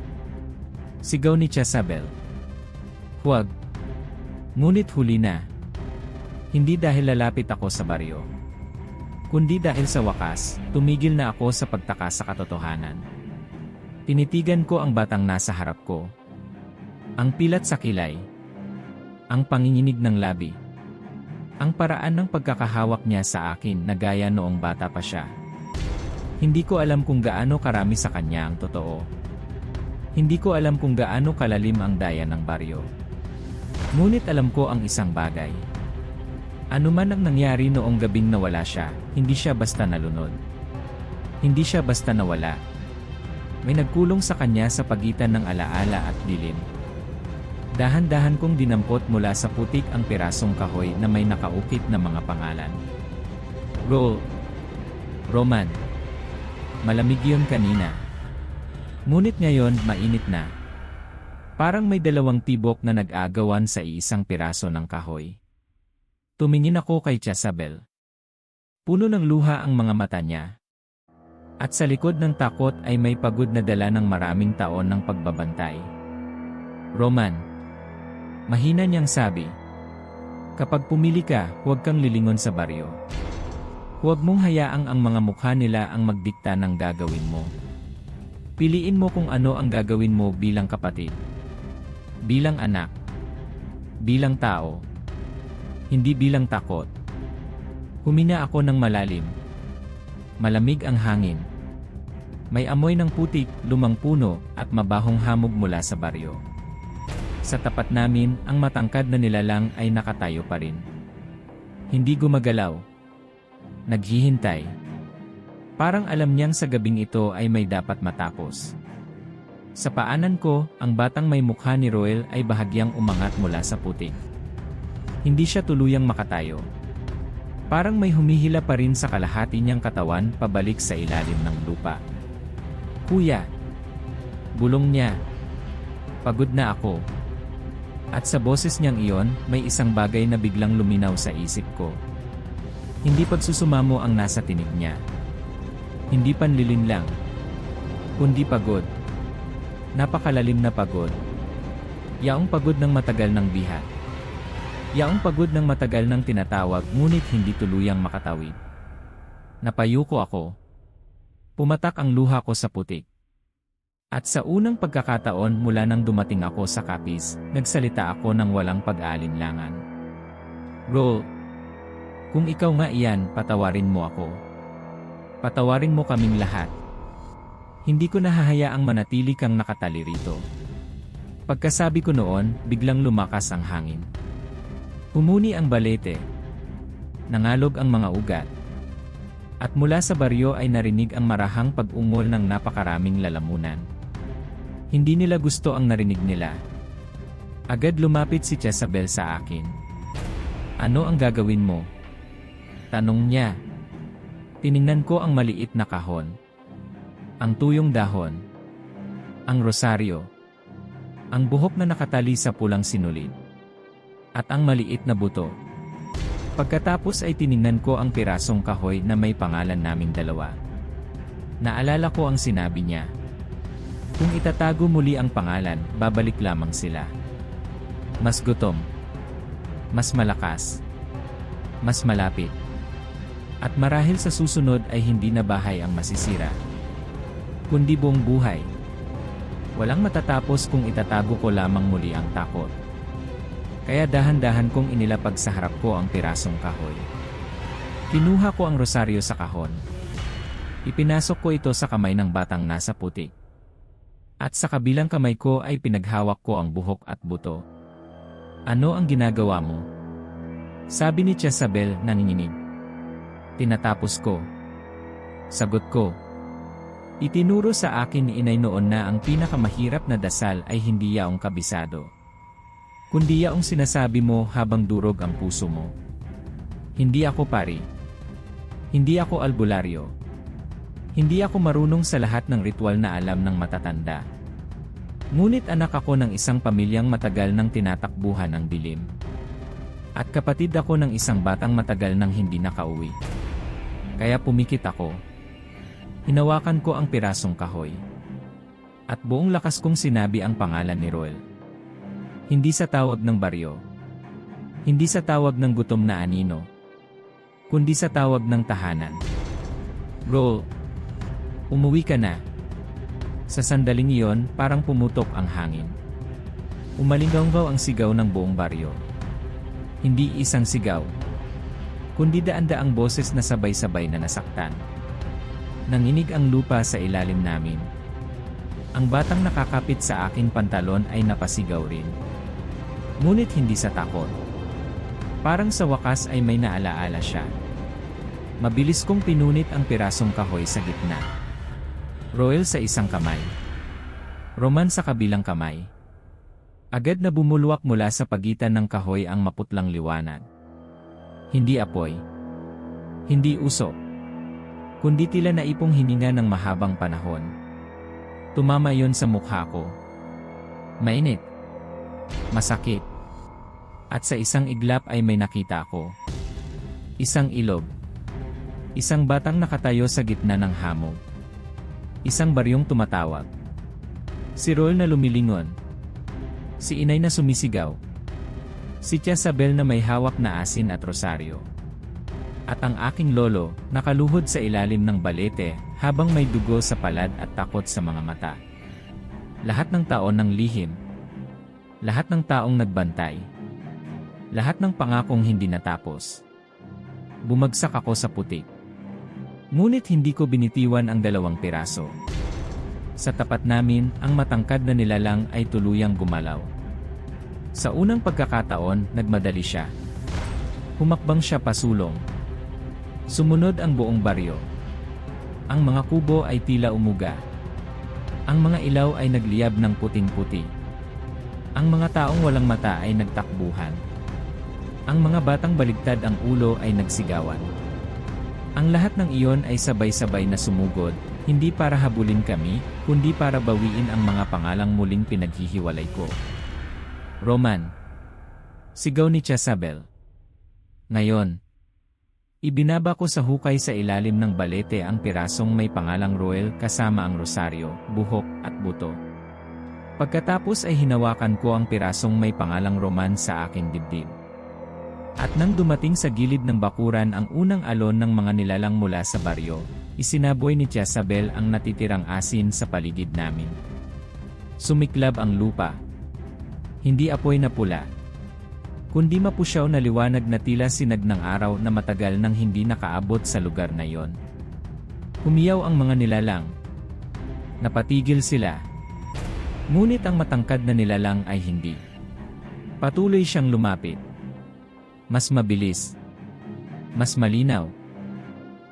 Sigaw ni Jezabel. Huwag. Ngunit huli na. Hindi dahil lalapit ako sa baryo. Kundi dahil sa wakas, tumigil na ako sa pagtaka sa katotohanan. Tinitigan ko ang batang nasa harap ko. Ang pilat sa kilay. Ang panginginig ng labi. Ang paraan ng pagkakahawak niya sa akin na gaya noong bata pa siya. Hindi ko alam kung gaano karami sa kanya ang totoo. Hindi ko alam kung gaano kalalim ang daya ng baryo. Ngunit alam ko ang isang bagay. Ano man ang nangyari noong gabing nawala siya, hindi siya basta nalunod. Hindi siya basta nawala. May nagkulong sa kanya sa pagitan ng alaala at dilim. Dahan-dahan kong dinampot mula sa putik ang pirasong kahoy na may nakaukit na mga pangalan. Roman. Malamig yun kanina. Ngunit ngayon mainit na. Parang may dalawang tibok na nag-agawan sa iisang piraso ng kahoy. Tumingin ako kay Jezabel. Puno ng luha ang mga mata niya. At sa likod ng takot ay may pagod na dala ng maraming taon ng pagbabantay. Roman. Mahina niyang sabi. Kapag pumili ka, huwag kang lilingon sa baryo. Huwag mong hayaang ang mga mukha nila ang magdikta ng gagawin mo. Piliin mo kung ano ang gagawin mo bilang kapatid. Bilang anak. Bilang tao. Hindi bilang takot. Humina ako ng malalim. Malamig ang hangin. May amoy ng putik, lumang puno, at mabahong hamog mula sa baryo. Sa tapat namin, ang matangkad na nilalang ay nakatayo pa rin. Hindi gumagalaw. Naghihintay. Parang alam niyang sa gabing ito ay may dapat matapos. Sa paanan ko, ang batang may mukha ni Roel ay bahagyang umangat mula sa putik. Hindi siya tuluyang makatayo. Parang may humihila pa rin sa kalahati niyang katawan pabalik sa ilalim ng lupa. Kuya! Bulong niya. Pagod na ako. At sa boses niyang iyon, may isang bagay na biglang luminaw sa isip ko. Hindi pagsusumamo ang nasa tinig niya. Hindi panlilin lang. Kundi pagod. Napakalalim na pagod. Yaong pagod ng matagal ng bihat. Yaong pagod ng matagal ng tinatawag ngunit hindi tuluyang makatawid. Napayuko ako. Pumatak ang luha ko sa putik. At sa unang pagkakataon mula nang dumating ako sa Capiz, nagsalita ako ng walang pag-aalinlangan. Roel, kung ikaw nga iyan, patawarin mo ako. Patawarin mo kaming lahat. Hindi ko nahahayaang manatili kang nakatali rito. Pagkasabi ko noon, biglang lumakas ang hangin. Humuni ang balete. Nangalog ang mga ugat. At mula sa baryo ay narinig ang marahang pag-ungol ng napakaraming lalamunan. Hindi nila gusto ang narinig nila. Agad lumapit si Jezabel sa akin. Ano ang gagawin mo? Tanong niya. Tiningnan ko ang maliit na kahon. Ang tuyong dahon. Ang rosaryo. Ang buhok na nakatali sa pulang sinulid. At ang maliit na buto. Pagkatapos ay tiningnan ko ang pirasong kahoy na may pangalan naming dalawa. Naalala ko ang sinabi niya. Kung itatago muli ang pangalan, babalik lamang sila. Mas gutom. Mas malakas. Mas malapit. At marahil sa susunod ay hindi na bahay ang masisira, kundi buong buhay. Walang matatapos kung itatago ko lamang muli ang takot. Kaya dahan-dahan kong inilapag sa harap ko ang pirasong kahoy. Kinuha ko ang rosaryo sa kahon. Ipinasok ko ito sa kamay ng batang nasa putik. At sa kabilang kamay ko ay pinaghawak ko ang buhok at buto. Ano ang ginagawa mo? Sabi ni Jezabel nanginginig. Tinatapos ko. Sagot ko. Itinuro sa akin ni inay noon na ang pinakamahirap na dasal ay hindi yaong kabisado, kundi yaong sinasabi mo habang durog ang puso mo. Hindi ako pari. Hindi ako albularyo. Hindi ako marunong sa lahat ng ritual na alam ng matatanda. Ngunit anak ako ng isang pamilyang matagal nang tinatakbuhan ng dilim. At kapatid ako ng isang batang matagal nang hindi nakauwi. Kaya pumikit ako. Hinawakan ko ang pirasong kahoy. At buong lakas kong sinabi ang pangalan ni Roel. Hindi sa tawag ng baryo. Hindi sa tawag ng gutom na anino. Kundi sa tawag ng tahanan. Roel, umuwi ka na. Sa sandaling iyon, parang pumutok ang hangin. Umalinggaw ang sigaw ng buong baryo. Hindi isang sigaw, kundi daan-daang boses na sabay-sabay na nasaktan. Nanginig ang lupa sa ilalim namin. Ang batang nakakapit sa aking pantalon ay napasigaw rin. Ngunit hindi sa takot. Parang sa wakas ay may naalaala siya. Mabilis kong pinunit ang pirasong kahoy sa gitna. Roel sa isang kamay. Roman sa kabilang kamay. Agad na bumulwak mula sa pagitan ng kahoy ang maputlang liwanag. Hindi apoy. Hindi usok. Kundi tila naipong hininga ng mahabang panahon. Tumama yon sa mukha ko. Mainit. Masakit. At sa isang iglap ay may nakita ako. Isang ilog. Isang batang nakatayo sa gitna ng hamog. Isang baryong tumatawag. Si Roel na lumilingon. Si inay na sumisigaw. Si Jezabel na may hawak na asin at rosaryo. At ang aking lolo, nakaluhod sa ilalim ng balete, habang may dugo sa palad at takot sa mga mata. Lahat ng taon ng lihim. Lahat ng taong nagbantay. Lahat ng pangakong hindi natapos. Bumagsak ako sa putik. Ngunit hindi ko binitiwan ang 2 piraso. Sa tapat namin, ang matangkad na nilalang ay tuluyang gumalaw. Sa unang pagkakataon, nagmadali siya. Humakbang siya pasulong. Sumunod ang buong baryo. Ang mga kubo ay tila umuga. Ang mga ilaw ay nagliyab ng puting-puti. Ang mga taong walang mata ay nagtakbuhan. Ang mga batang baligtad ang ulo ay nagsigawan. Ang lahat ng iyon ay sabay-sabay na sumugod, hindi para habulin kami, kundi para bawiin ang mga pangalang muling pinaghihiwalay ko. Roman. Sigaw ni Jezabel. Ngayon, ibinaba ko sa hukay sa ilalim ng balete ang pirasong may pangalang Roel kasama ang rosaryo, buhok, at buto. Pagkatapos ay hinawakan ko ang pirasong may pangalang Roman sa aking dibdib. At nang dumating sa gilid ng bakuran ang unang alon ng mga nilalang mula sa baryo, isinaboy ni Jezabel ang natitirang asin sa paligid namin. Sumiklab ang lupa. Hindi apoy na pula, kundi mapusyaw na liwanag na tila sinag ng araw na matagal nang hindi nakaabot sa lugar na yon. Humiyaw ang mga nilalang. Napatigil sila. Ngunit ang matangkad na nilalang ay hindi. Patuloy siyang lumapit. Mas mabilis. Mas malinaw.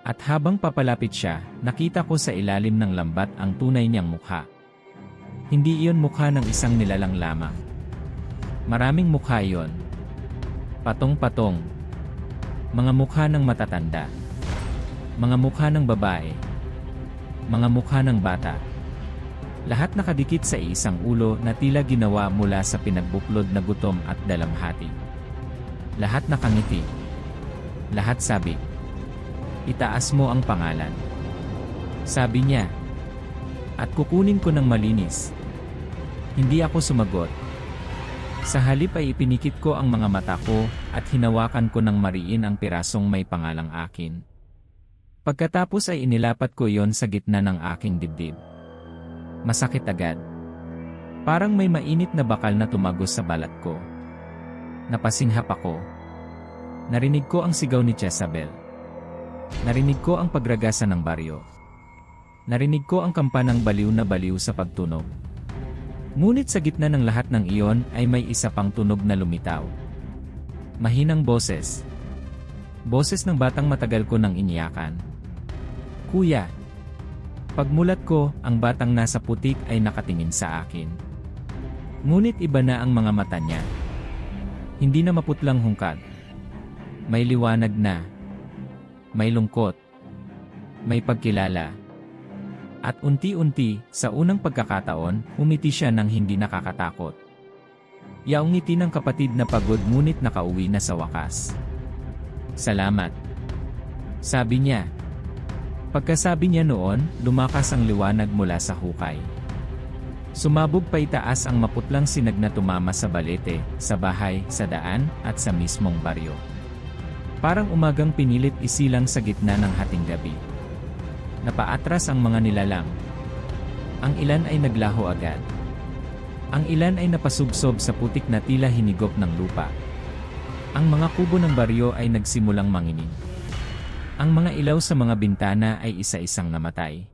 At habang papalapit siya, nakita ko sa ilalim ng lambat ang tunay niyang mukha. Hindi iyon mukha ng isang nilalang lamang. Maraming mukha iyon. Patong-patong. Mga mukha ng matatanda. Mga mukha ng babae. Mga mukha ng bata. Lahat nakadikit sa isang ulo na tila ginawa mula sa pinagbuklod na gutom at dalamhati. Lahat nakangiti. Lahat sabi, "Itaas mo ang pangalan." Sabi niya. At kukunin ko ng malinis. Hindi ako sumagot. Sa halip ay ipinikit ko ang mga mata ko at hinawakan ko ng mariin ang pirasong may pangalang akin. Pagkatapos ay inilapat ko iyon sa gitna ng aking dibdib. Masakit agad. Parang may mainit na bakal na tumagos sa balat ko. Napasinghap ako. Narinig ko ang sigaw ni Jezabel. Narinig ko ang pagragasa ng baryo. Narinig ko ang kampanang baliw na baliw sa pagtunog. Ngunit sa gitna ng lahat ng iyon ay may isa pang tunog na lumitaw. Mahinang boses. Boses ng batang matagal ko nang iniyakan. "Kuya." Pagmulat ko, ang batang nasa putik ay nakatingin sa akin. Ngunit iba na ang mga mata niya. Hindi na maputlang hungkad. May liwanag na. May lungkot. May pagkilala. At unti-unti, sa unang pagkakataon, umiti siya nang hindi nakakatakot. Yaong ngiti ng kapatid na pagod ngunit nakauwi na sa wakas. "Salamat." Sabi niya. Pagkasabi niya noon, lumakas ang liwanag mula sa hukay. Sumabog pa itaas ang maputlang sinag na tumama sa balete, sa bahay, sa daan, at sa mismong baryo. Parang umagang pinilit isilang sa gitna ng hating gabi. Napaatras ang mga nilalang. Ang ilan ay naglaho agad. Ang ilan ay napasubsob sa putik na tila hinigop ng lupa. Ang mga kubo ng baryo ay nagsimulang manginig. Ang mga ilaw sa mga bintana ay isa-isang namatay.